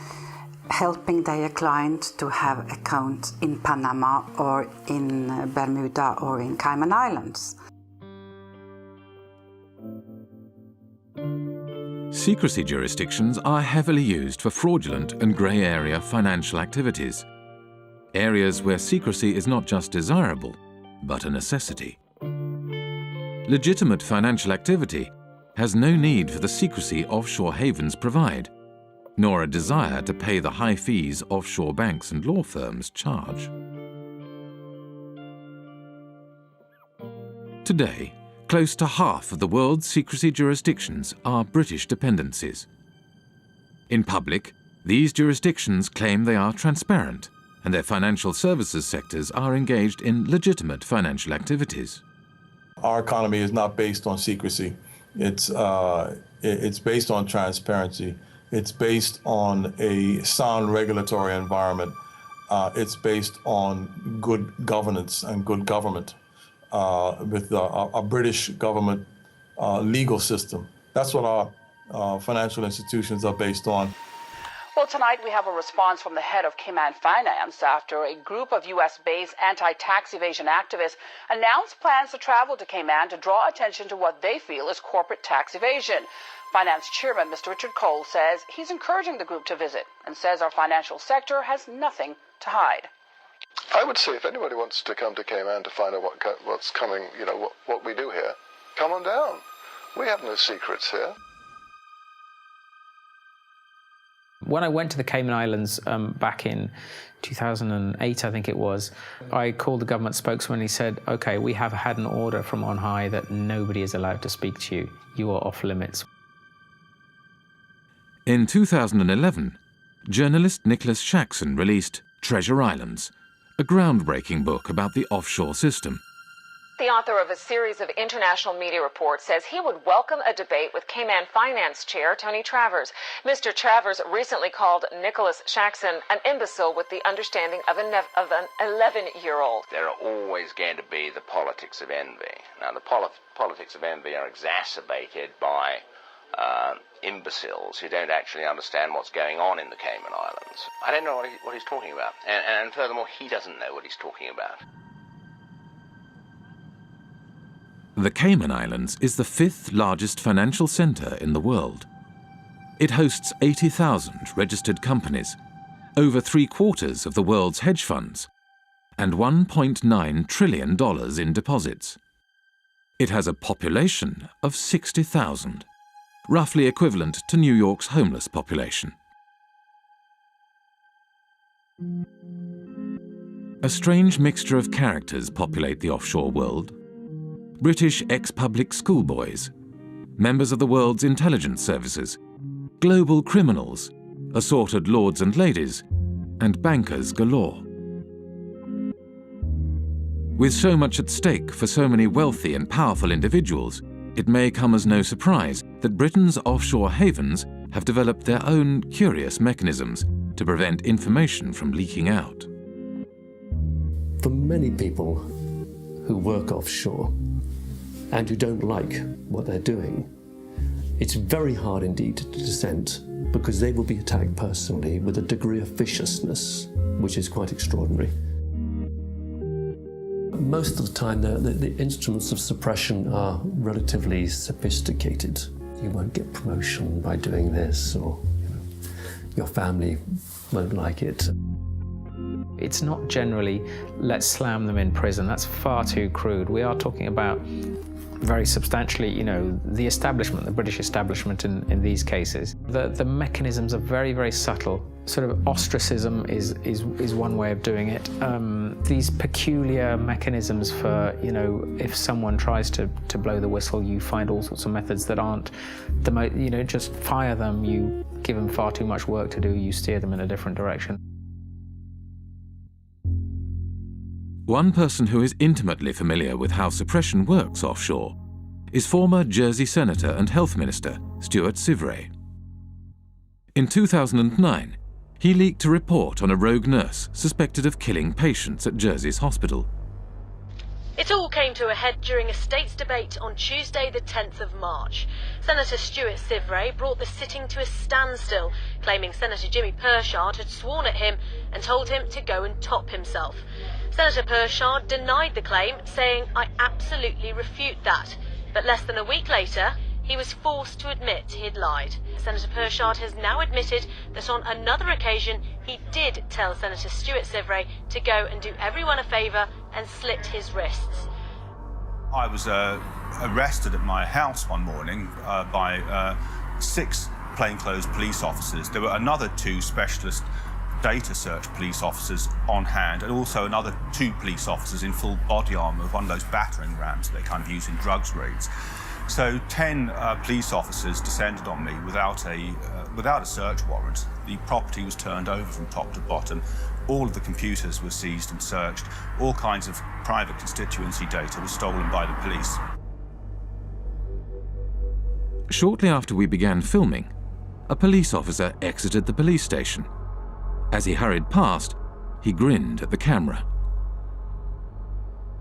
helping their clients to have accounts in Panama or in Bermuda or in Cayman Islands. secrecy jurisdictions are heavily used for fraudulent and grey area financial activities, areas where secrecy is not just desirable, but a necessity. Legitimate financial activity has no need for the secrecy offshore havens provide, nor a desire to pay the high fees offshore banks and law firms charge. Today, close to half of the world's secrecy jurisdictions are British dependencies. In public, these jurisdictions claim they are transparent and their financial services sectors are engaged in legitimate financial activities. Our economy is not based on secrecy. It's based on transparency. It's based on a sound regulatory environment. It's based on good governance and good government with a British government legal system. That's what our financial institutions are based on. Well, tonight we have a response from the head of Cayman Finance after a group of U.S.-based anti-tax evasion activists announced plans to travel to Cayman to draw attention to what they feel is corporate tax evasion. Finance Chairman Mr. Richard Cole says he's encouraging the group to visit and says our financial sector has nothing to hide. I would say if anybody wants to come to Cayman to find out what's coming, you know, what we do here, come on down. We have no secrets here. When I went to the Cayman Islands back in 2008, I think it was, I called the government spokesman and he said, okay, we have had an order from on high that nobody is allowed to speak to you. You are off limits. In 2011, journalist Nicholas Shaxson released Treasure Islands, a groundbreaking book about the offshore system. The author of a series of international media reports says he would welcome a debate with Cayman Finance Chair Tony Travers. Mr. Travers recently called Nicholas Shaxson an imbecile with the understanding of an 11-year-old. There are always going to be the politics of envy. Now, the politics of envy are exacerbated by imbeciles who don't actually understand what's going on in the Cayman Islands. I don't know what he's talking about. And furthermore, he doesn't know what he's talking about. The Cayman Islands is the 5th largest financial centre in the world. It hosts 80,000 registered companies, over 3/4 of the world's hedge funds, and $1.9 trillion in deposits. It has a population of 60,000, roughly equivalent to New York's homeless population. A strange mixture of characters populate the offshore world. British ex-public schoolboys, members of the world's intelligence services, global criminals, assorted lords and ladies, and bankers galore. With so much at stake for so many wealthy and powerful individuals, it may come as no surprise that Britain's offshore havens have developed their own curious mechanisms to prevent information from leaking out. For many people who work offshore and who don't like what they're doing, it's very hard indeed to dissent, because they will be attacked personally with a degree of viciousness which is quite extraordinary. Most of the time, the instruments of suppression are relatively sophisticated. You won't get promotion by doing this, or your family won't like it. It's not generally, let's slam them in prison. That's far too crude. We are talking about very substantially, the establishment, the British establishment in these cases. The mechanisms are very, very subtle. Sort of ostracism is one way of doing it. These peculiar mechanisms for, if someone tries to blow the whistle, you find all sorts of methods that aren't the most, just fire them, you give them far too much work to do, you steer them in a different direction. One person who is intimately familiar with how suppression works offshore is former Jersey Senator and Health Minister Stuart Sivray. In 2009, he leaked a report on a rogue nurse suspected of killing patients at Jersey's hospital. It all came to a head during a state's debate on Tuesday the 10th of March. Senator Stuart Sivray brought the sitting to a standstill, claiming Senator Jimmy Pershard had sworn at him and told him to go and top himself. Senator Pershard denied the claim, saying, "I absolutely refute that." But less than a week later, he was forced to admit he'd lied. Senator Pershard has now admitted that on another occasion he did tell Senator Stuart Sivray to go and do everyone a favour and slit his wrists. I was arrested at my house one morning by 6 plainclothes police officers. There were another 2 specialist data search police officers on hand, and also another 2 police officers in full body armour, one of those battering rams they kind of use in drugs raids. So 10 police officers descended on me without a search warrant. The property was turned over from top to bottom. All of the computers were seized and searched. All kinds of private constituency data was stolen by the police. Shortly after we began filming, a police officer exited the police station. As he hurried past, he grinned at the camera.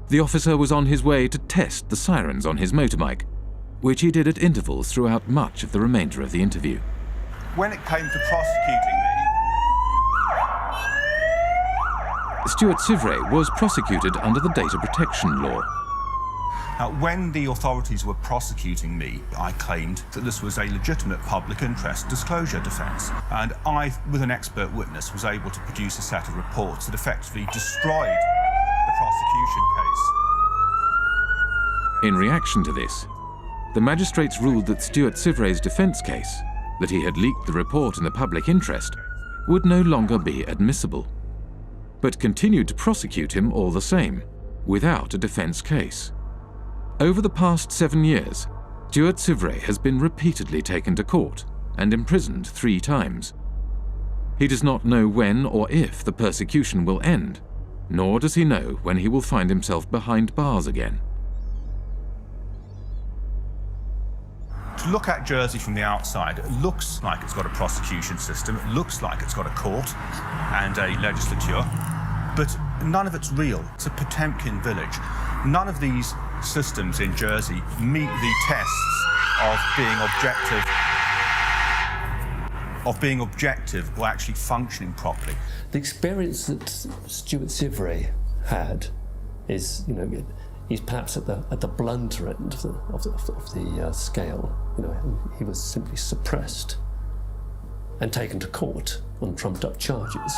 The officer was on his way to test the sirens on his motorbike, which he did at intervals throughout much of the remainder of the interview. When it came to prosecuting me, Stuart Sivray was prosecuted under the data protection law. when the authorities were prosecuting me, I claimed that this was a legitimate public interest disclosure defence. And I, with an expert witness, was able to produce a set of reports that effectively destroyed the prosecution case. In reaction to this, the magistrates ruled that Stuart Sivray's defence case, that he had leaked the report in the public interest, would no longer be admissible, but continued to prosecute him all the same, without a defence case. Over the past 7 years, Stuart Sivray has been repeatedly taken to court and imprisoned 3 times. He does not know when or if the persecution will end, nor does he know when he will find himself behind bars again. To look at Jersey from the outside, it looks like it's got a prosecution system, it looks like it's got a court and a legislature, but none of it's real. It's a Potemkin village. None of these systems in Jersey meet the tests of being objective or actually functioning properly. The experience that Stuart Sivray had is, he's perhaps at the blunter end of the scale. He was simply suppressed and taken to court on trumped-up charges. So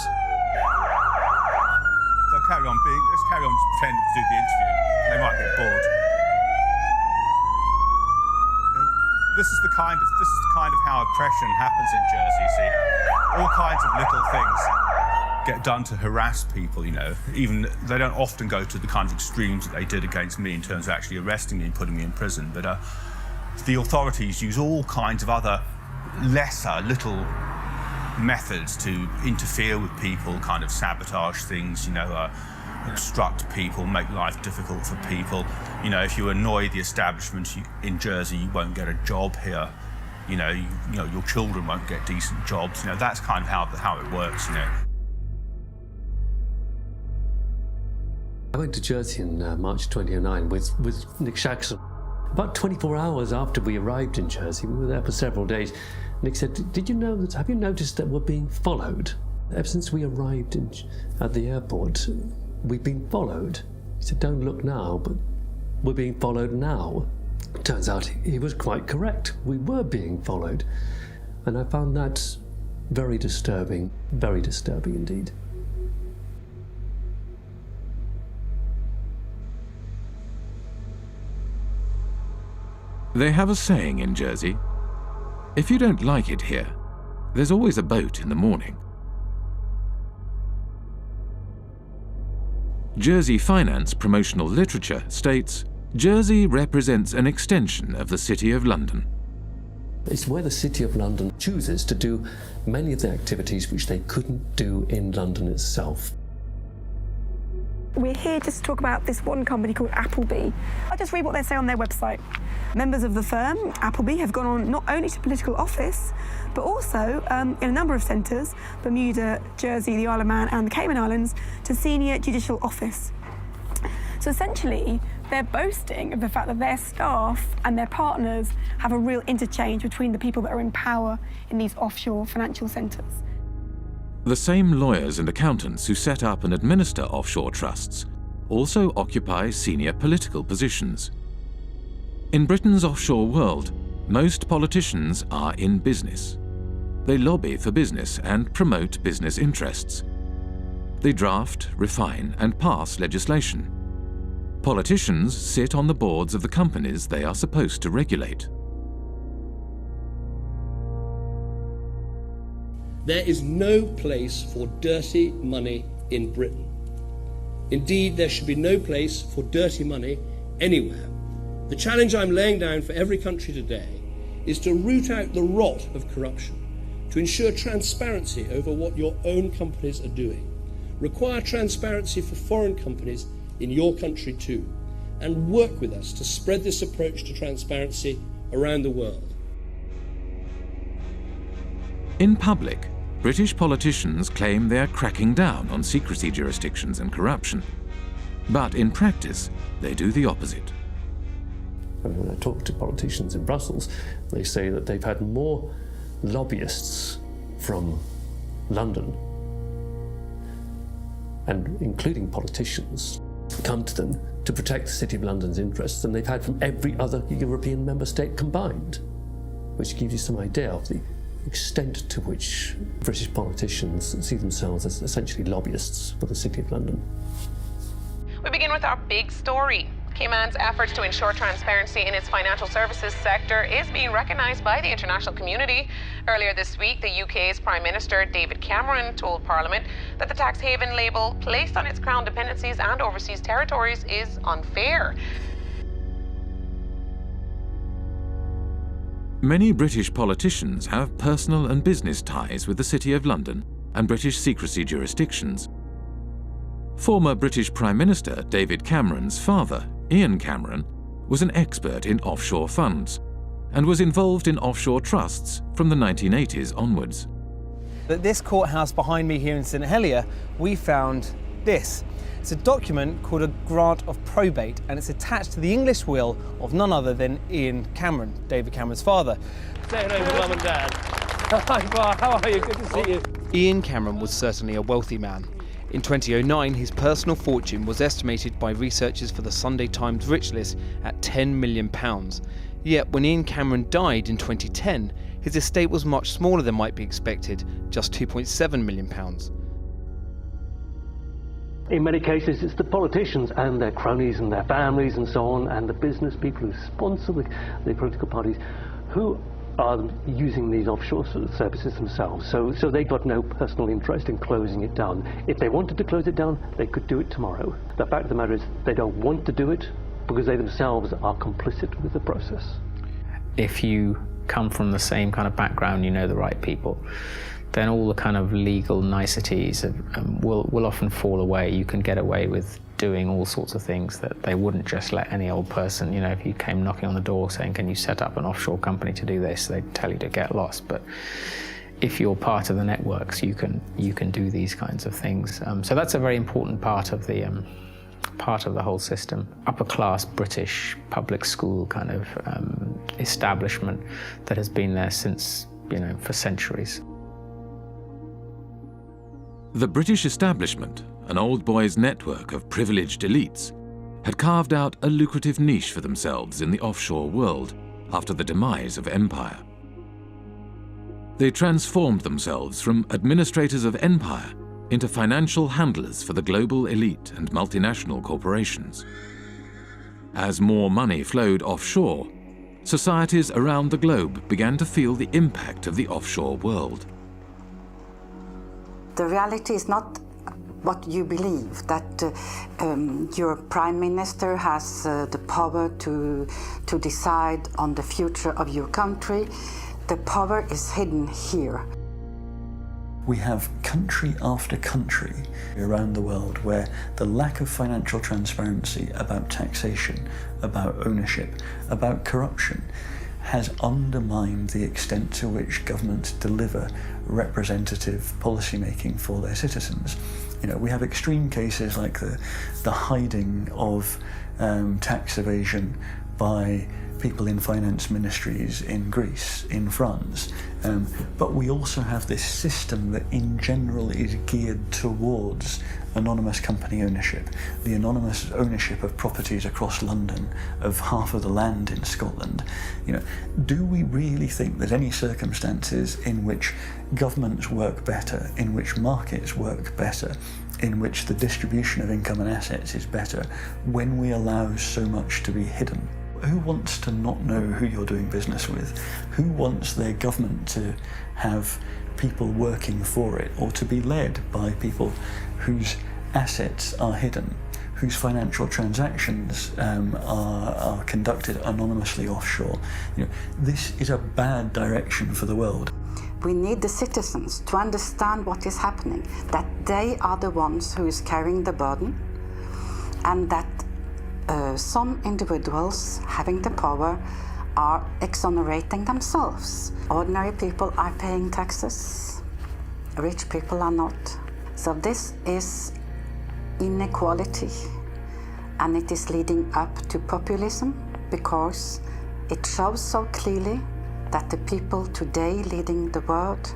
let's carry on pretending to do the interview. They might get bored. This is the kind of how oppression happens in Jersey. You see, all kinds of little things get done to harass people. Even they don't often go to the kind of extremes that they did against me in terms of actually arresting me and putting me in prison. But the authorities use all kinds of other lesser little methods to interfere with people, kind of sabotage things. Obstruct people, make life difficult for people. If you annoy the establishment in Jersey, you won't get a job here. Your children won't get decent jobs. That's kind of how it works. I went to Jersey in March 2009 with Nick Shaxson. About 24 hours after we arrived in Jersey, we were there for several days. Nick said, have you noticed that we're being followed? Ever since we arrived at the airport, we've been followed. He said, don't look now, but we're being followed now. Turns out he was quite correct. We were being followed. And I found that very disturbing indeed. They have a saying in Jersey, if you don't like it here, there's always a boat in the morning. Jersey Finance promotional literature states, Jersey represents an extension of the City of London. It's where the City of London chooses to do many of the activities which they couldn't do in London itself. We're here just to talk about this one company called Appleby. I'll just read what they say on their website. Members of the firm, Appleby, have gone on not only to political office, but also in a number of centres, Bermuda, Jersey, the Isle of Man and the Cayman Islands, to senior judicial office. So essentially, they're boasting of the fact that their staff and their partners have a real interchange between the people that are in power in these offshore financial centres. The same lawyers and accountants who set up and administer offshore trusts also occupy senior political positions. In Britain's offshore world, most politicians are in business. They lobby for business and promote business interests. They draft, refine, and pass legislation. Politicians sit on the boards of the companies they are supposed to regulate. There is no place for dirty money in Britain. Indeed, there should be no place for dirty money anywhere. The challenge I'm laying down for every country today is to root out the rot of corruption, to ensure transparency over what your own companies are doing, require transparency for foreign companies in your country too, and work with us to spread this approach to transparency around the world. In public, British politicians claim they are cracking down on secrecy jurisdictions and corruption. But in practice, they do the opposite. When I talk to politicians in Brussels, they say that they've had more lobbyists from London, and including politicians, come to them to protect the City of London's interests than they've had from every other European member state combined, which gives you some idea of the extent to which British politicians see themselves as essentially lobbyists for the City of London. We begin with our big story. Cayman's efforts to ensure transparency in its financial services sector is being recognised by the international community. Earlier this week, the UK's Prime Minister David Cameron told Parliament that the tax haven label placed on its crown dependencies and overseas territories is unfair. Many British politicians have personal and business ties with the City of London and British secrecy jurisdictions. Former British Prime Minister David Cameron's father, Ian Cameron, was an expert in offshore funds and was involved in offshore trusts from the 1980s onwards. At this courthouse behind me here in St Helier, we found this. It's a document called a grant of probate, and it's attached to the English will of none other than Ian Cameron, David Cameron's father. Say hello to Mum and Dad. Hi, Bar, how are you? Good to see you. Ian Cameron was certainly a wealthy man. In 2009, his personal fortune was estimated by researchers for the Sunday Times Rich List at £10 million. Yet when Ian Cameron died in 2010, his estate was much smaller than might be expected, just £2.7 million. In many cases, it's the politicians and their cronies and their families and so on, and the business people who sponsor the political parties who are using these offshore services themselves. So they've got no personal interest in closing it down. If they wanted to close it down, they could do it tomorrow. The fact of the matter is they don't want to do it because they themselves are complicit with the process. If you come from the same kind of background, you know the right people, then all the kind of legal niceties will often fall away. You can get away with doing all sorts of things that they wouldn't just let any old person, you know, if you came knocking on the door saying, can you set up an offshore company to do this, they'd tell you to get lost. But if you're part of the networks, you can do these kinds of things. So that's a very important part of the whole system. Upper class British public school kind of establishment that has been there since, you know, for centuries. The British establishment, an old boys' network of privileged elites, had carved out a lucrative niche for themselves in the offshore world after the demise of empire. They transformed themselves from administrators of empire into financial handlers for the global elite and multinational corporations. As more money flowed offshore, societies around the globe began to feel the impact of the offshore world. The reality is not what you believe, that your prime minister has the power to decide on the future of your country. The power is hidden here. We have country after country around the world where the lack of financial transparency about taxation, about ownership, about corruption has undermined the extent to which governments deliver representative policymaking for their citizens. You know, we have extreme cases like the hiding of tax evasion by people in finance ministries in Greece, in France, but we also have this system that in general is geared towards anonymous company ownership, the anonymous ownership of properties across London, of half of the land in Scotland. Do we really think there's any circumstances in which governments work better, in which markets work better, in which the distribution of income and assets is better, when we allow so much to be hidden? Who wants to not know who you're doing business with? Who wants their government to have people working for it, or to be led by people whose assets are hidden, whose financial transactions are conducted anonymously offshore? This is a bad direction for the world. We need the citizens to understand what is happening, that they are the ones who is carrying the burden, and that some individuals having the power are exonerating themselves. Ordinary people are paying taxes, rich people are not. So this is inequality, and it is leading up to populism, because it shows so clearly that the people today leading the world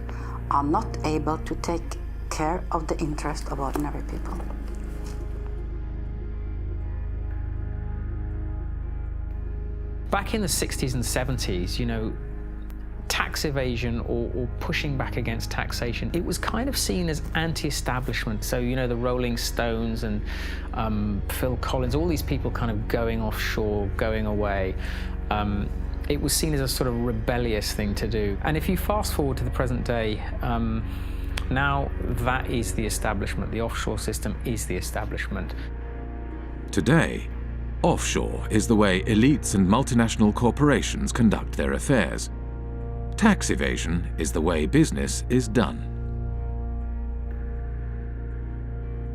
are not able to take care of the interest of ordinary people. Back in the 60s and 70s, tax evasion or pushing back against taxation, it was kind of seen as anti-establishment. So, the Rolling Stones and Phil Collins, all these people kind of going offshore, going away. It was seen as a sort of rebellious thing to do. And if you fast forward to the present day, now that is the establishment. The offshore system is the establishment. Today, offshore is the way elites and multinational corporations conduct their affairs. Tax evasion is the way business is done.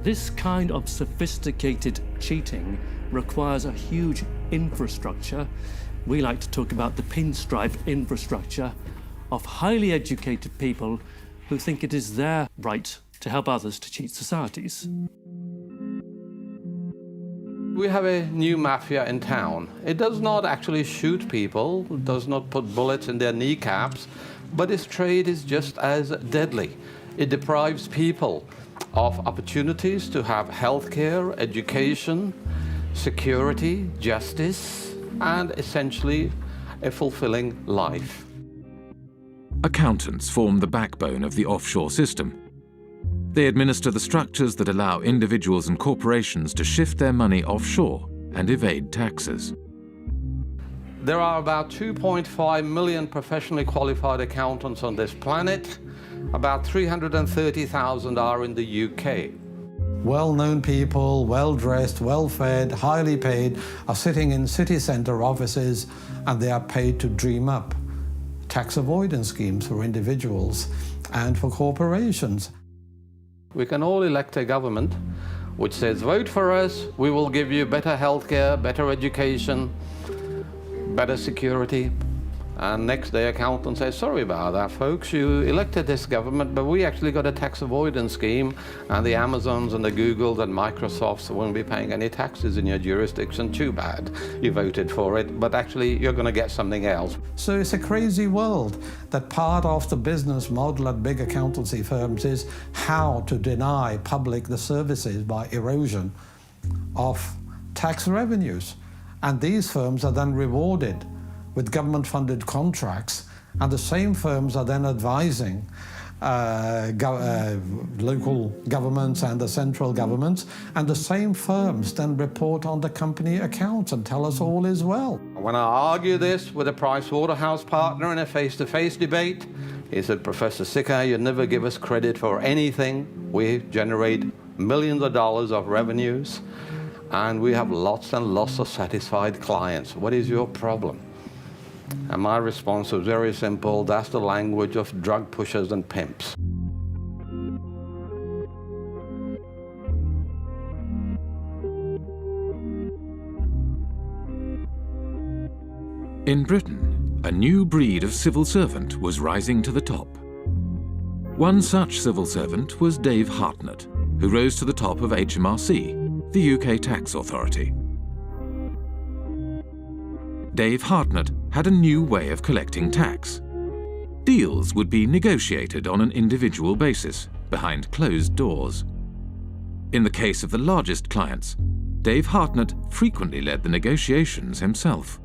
This kind of sophisticated cheating requires a huge infrastructure. We like to talk about the pinstripe infrastructure of highly educated people who think it is their right to help others to cheat societies. We have a new mafia in town. It does not actually shoot people, does not put bullets in their kneecaps, but its trade is just as deadly. It deprives people of opportunities to have healthcare, education, security, justice, and essentially a fulfilling life. Accountants form the backbone of the offshore system. They administer the structures that allow individuals and corporations to shift their money offshore and evade taxes. There are about 2.5 million professionally qualified accountants on this planet. About 330,000 are in the UK. Well-known people, well-dressed, well-fed, highly paid, are sitting in city centre offices, and they are paid to dream up tax avoidance schemes for individuals and for corporations. We can all elect a government which says, vote for us, we will give you better healthcare, better education, better security. And next day accountant says, sorry about that, folks, you elected this government, but we actually got a tax avoidance scheme, and the Amazons and the Googles and Microsofts won't be paying any taxes in your jurisdiction. Too bad. You voted for it, but actually you're going to get something else. So it's a crazy world that part of the business model at big accountancy firms is how to deny public the services by erosion of tax revenues. And these firms are then rewarded with government-funded contracts, and the same firms are then advising local governments and the central governments, and the same firms then report on the company accounts and tell us all is well. When I argue this with a Pricewaterhouse partner in a face-to-face debate, he said, Professor Sikkar, you never give us credit for anything. We generate millions of dollars of revenues, and we have lots and lots of satisfied clients. What is your problem? And my response was very simple: that's the language of drug pushers and pimps. In Britain, a new breed of civil servant was rising to the top. One such civil servant was Dave Hartnett, who rose to the top of HMRC, the UK tax authority. Dave Hartnett had a new way of collecting tax. Deals would be negotiated on an individual basis, behind closed doors. In the case of the largest clients, Dave Hartnett frequently led the negotiations himself.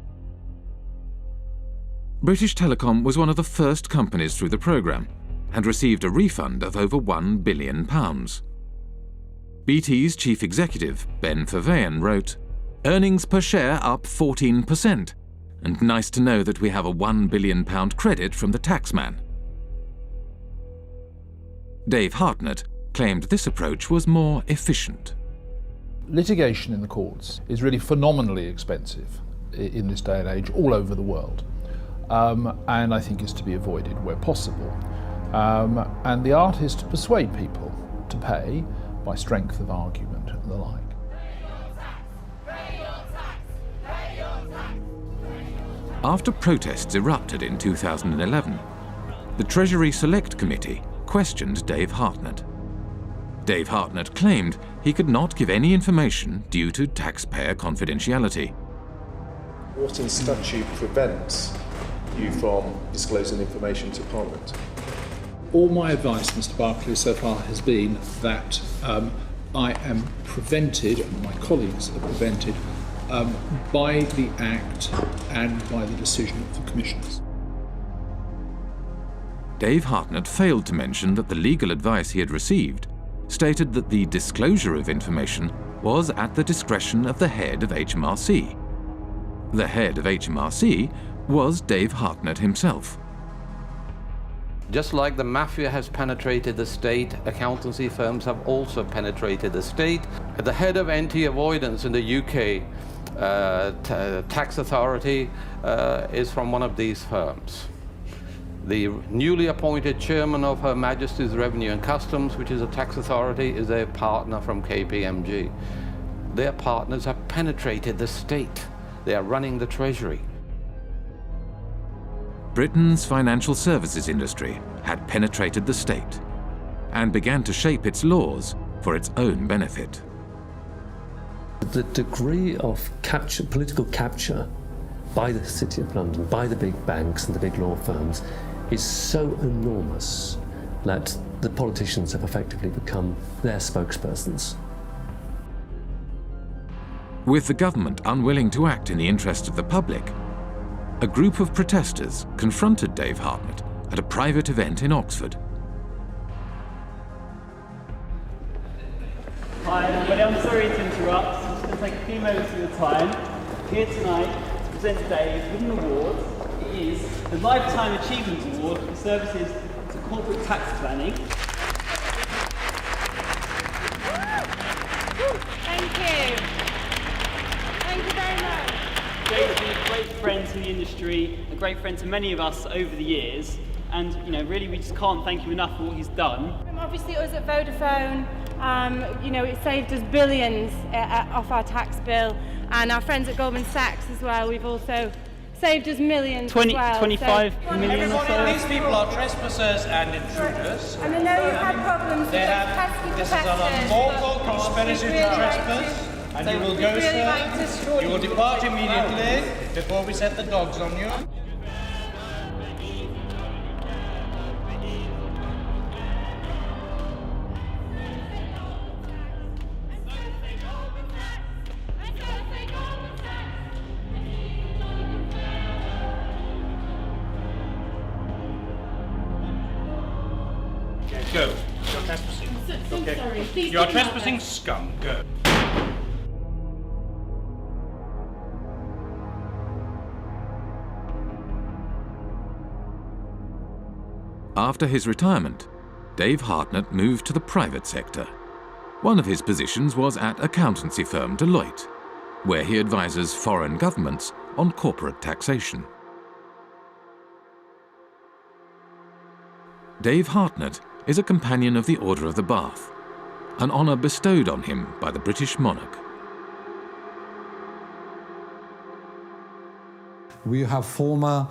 British Telecom was one of the first companies through the programme and received a refund of over £1 billion. BT's chief executive, Ben Verweyen, wrote, "Earnings per share up 14%, and nice to know that we have a £1 billion credit from the taxman." Dave Hartnett claimed this approach was more efficient. Litigation in the courts is really phenomenally expensive in this day and age all over the world, and I think is to be avoided where possible. And the art is to persuade people to pay by strength of argument and the like. After protests erupted in 2011, the Treasury Select Committee questioned Dave Hartnett. Dave Hartnett claimed he could not give any information due to taxpayer confidentiality. What in statute prevents you from disclosing information to Parliament? All my advice, Mr. Barclay, so far has been that I am prevented, and my colleagues are prevented, by the Act and by the decision of the Commissioners. Dave Hartnett failed to mention that the legal advice he had received stated that the disclosure of information was at the discretion of the head of HMRC. The head of HMRC was Dave Hartnett himself. Just like the mafia has penetrated the state, accountancy firms have also penetrated the state. The head of anti-avoidance in the UK tax authority is from one of these firms. The newly appointed chairman of Her Majesty's Revenue and Customs, which is a tax authority, is a partner from KPMG. Their partners have penetrated the state. They are running the Treasury. Britain's financial services industry had penetrated the state and began to shape its laws for its own benefit. The degree of political capture by the City of London, by the big banks and the big law firms, is so enormous that the politicians have effectively become their spokespersons. With the government unwilling to act in the interest of the public, a group of protesters confronted Dave Hartnett at a private event in Oxford. Hi everybody, I'm sorry to interrupt. I'm just going to take a few moments of your time. Here tonight to present Dave with an award. It is the Lifetime Achievement Award for services to corporate tax planning. Thank you. Thank you very much. Dave's been a great friend to the industry, a great friend to many of us over the years, and really we just can't thank him enough for what he's done. Obviously us at Vodafone, it saved us billions off our tax bill, and our friends at Goldman Sachs as well, we've also saved us millions 25 million or so. These people are trespassers and intruders. And I know you've had problems with pesky This is an unlawful conspiracy to trespass. And you will go, sir. You will depart immediately before we set the dogs on you. Go. You're trespassing. So sorry. Please You are trespassing, scum. Go. After his retirement, Dave Hartnett moved to the private sector. One of his positions was at accountancy firm Deloitte, where he advises foreign governments on corporate taxation. Dave Hartnett is a companion of the Order of the Bath, an honour bestowed on him by the British monarch. We have former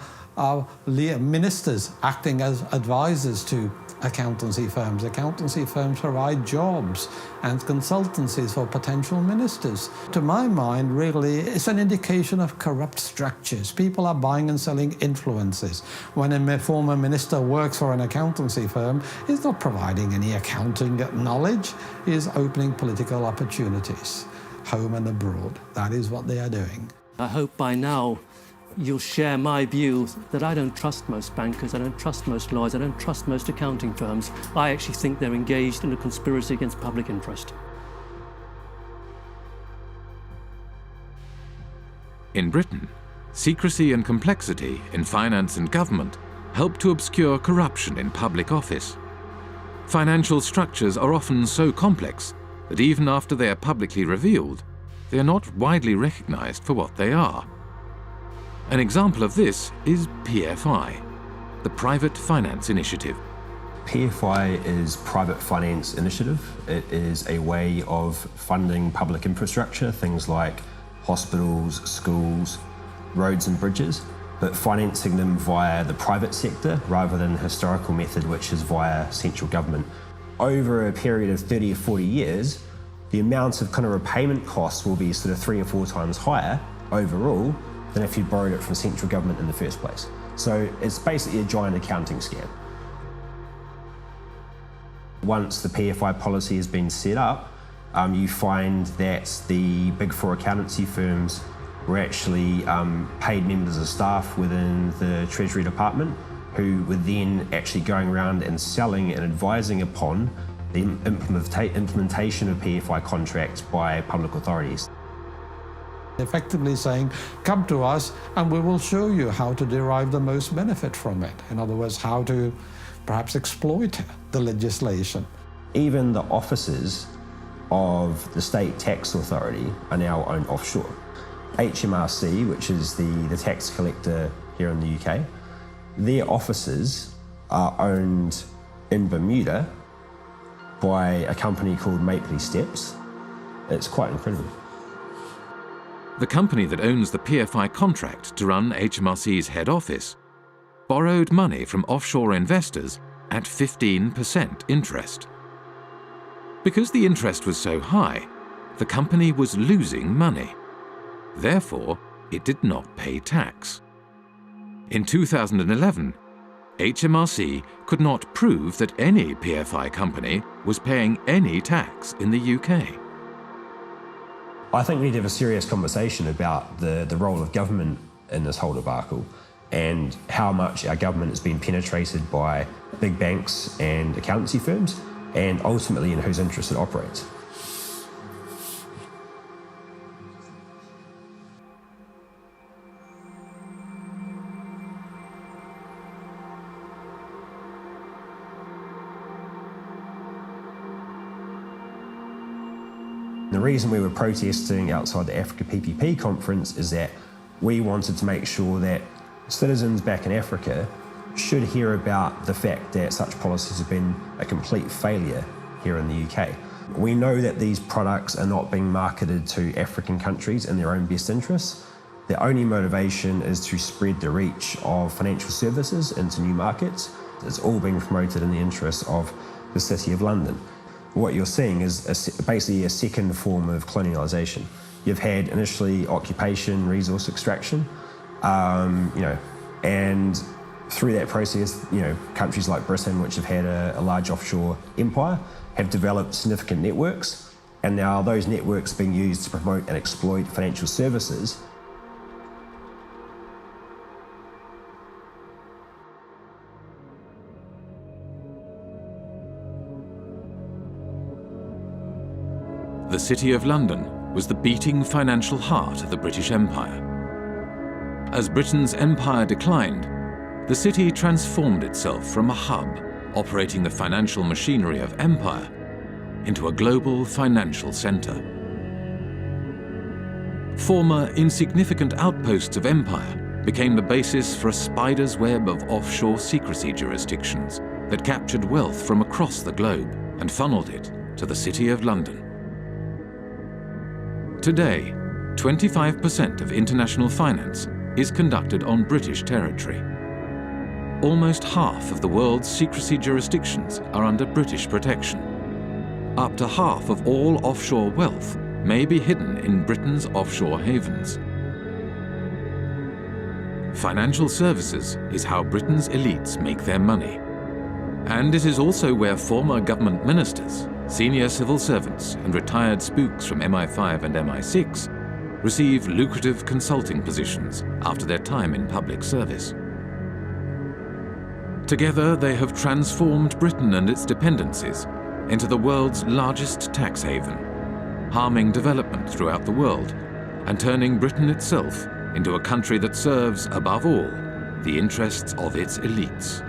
ministers acting as advisors to accountancy firms. Accountancy firms provide jobs and consultancies for potential ministers. To my mind, really, it's an indication of corrupt structures. People are buying and selling influences. When a former minister works for an accountancy firm, he's not providing any accounting knowledge, he's opening political opportunities, home and abroad. That is what they are doing. I hope by now you'll share my view that I don't trust most bankers, I don't trust most lawyers, I don't trust most accounting firms. I actually think they're engaged in a conspiracy against public interest. In Britain, secrecy and complexity in finance and government help to obscure corruption in public office. Financial structures are often so complex that even after they are publicly revealed, they are not widely recognized for what they are. An example of this is PFI, the Private Finance Initiative. PFI is Private Finance Initiative. It is a way of funding public infrastructure, things like hospitals, schools, roads and bridges, but financing them via the private sector rather than the historical method, which is via central government. Over a period of 30 or 40 years, the amount of kind of repayment costs will be sort of 3 or 4 times higher overall than if you borrowed it from central government in the first place. So it's basically a giant accounting scam. Once the PFI policy has been set up, you find that the Big Four accountancy firms were actually paid members of staff within the Treasury Department who were then actually going around and selling and advising upon the implementation of PFI contracts by public authorities. Effectively saying, come to us and we will show you how to derive the most benefit from it. In other words, how to perhaps exploit the legislation. Even the offices of the State Tax Authority are now owned offshore. HMRC, which is the tax collector here in the UK, their offices are owned in Bermuda by a company called Mapley Steps. It's quite incredible. The company that owns the PFI contract to run HMRC's head office borrowed money from offshore investors at 15% interest. Because the interest was so high, the company was losing money. Therefore, it did not pay tax. In 2011, HMRC could not prove that any PFI company was paying any tax in the UK. I think we need to have a serious conversation about the role of government in this whole debacle and how much our government has been penetrated by big banks and accountancy firms, and ultimately in whose interest it operates. The reason we were protesting outside the Africa PPP conference is that we wanted to make sure that citizens back in Africa should hear about the fact that such policies have been a complete failure here in the UK. We know that these products are not being marketed to African countries in their own best interests. Their only motivation is to spread the reach of financial services into new markets. It's all being promoted in the interest of the City of London. What you're seeing is basically a second form of colonialisation. You've had initially occupation, resource extraction, and through that process, countries like Britain, which have had a large offshore empire, have developed significant networks, and now those networks are being used to promote and exploit financial services. The City of London was the beating financial heart of the British Empire. As Britain's empire declined, the city transformed itself from a hub operating the financial machinery of empire into a global financial centre. Former insignificant outposts of empire became the basis for a spider's web of offshore secrecy jurisdictions that captured wealth from across the globe and funneled it to the City of London. Today, 25% of international finance is conducted on British territory. almost half of the world's secrecy jurisdictions are under British protection. Up to half of all offshore wealth may be hidden in Britain's offshore havens. Financial services is how Britain's elites make their money. And it is also where former government ministers, senior civil servants and retired spooks from MI5 and MI6 receive lucrative consulting positions after their time in public service. Together, they have transformed Britain and its dependencies into the world's largest tax haven, harming development throughout the world and turning Britain itself into a country that serves, above all, the interests of its elites.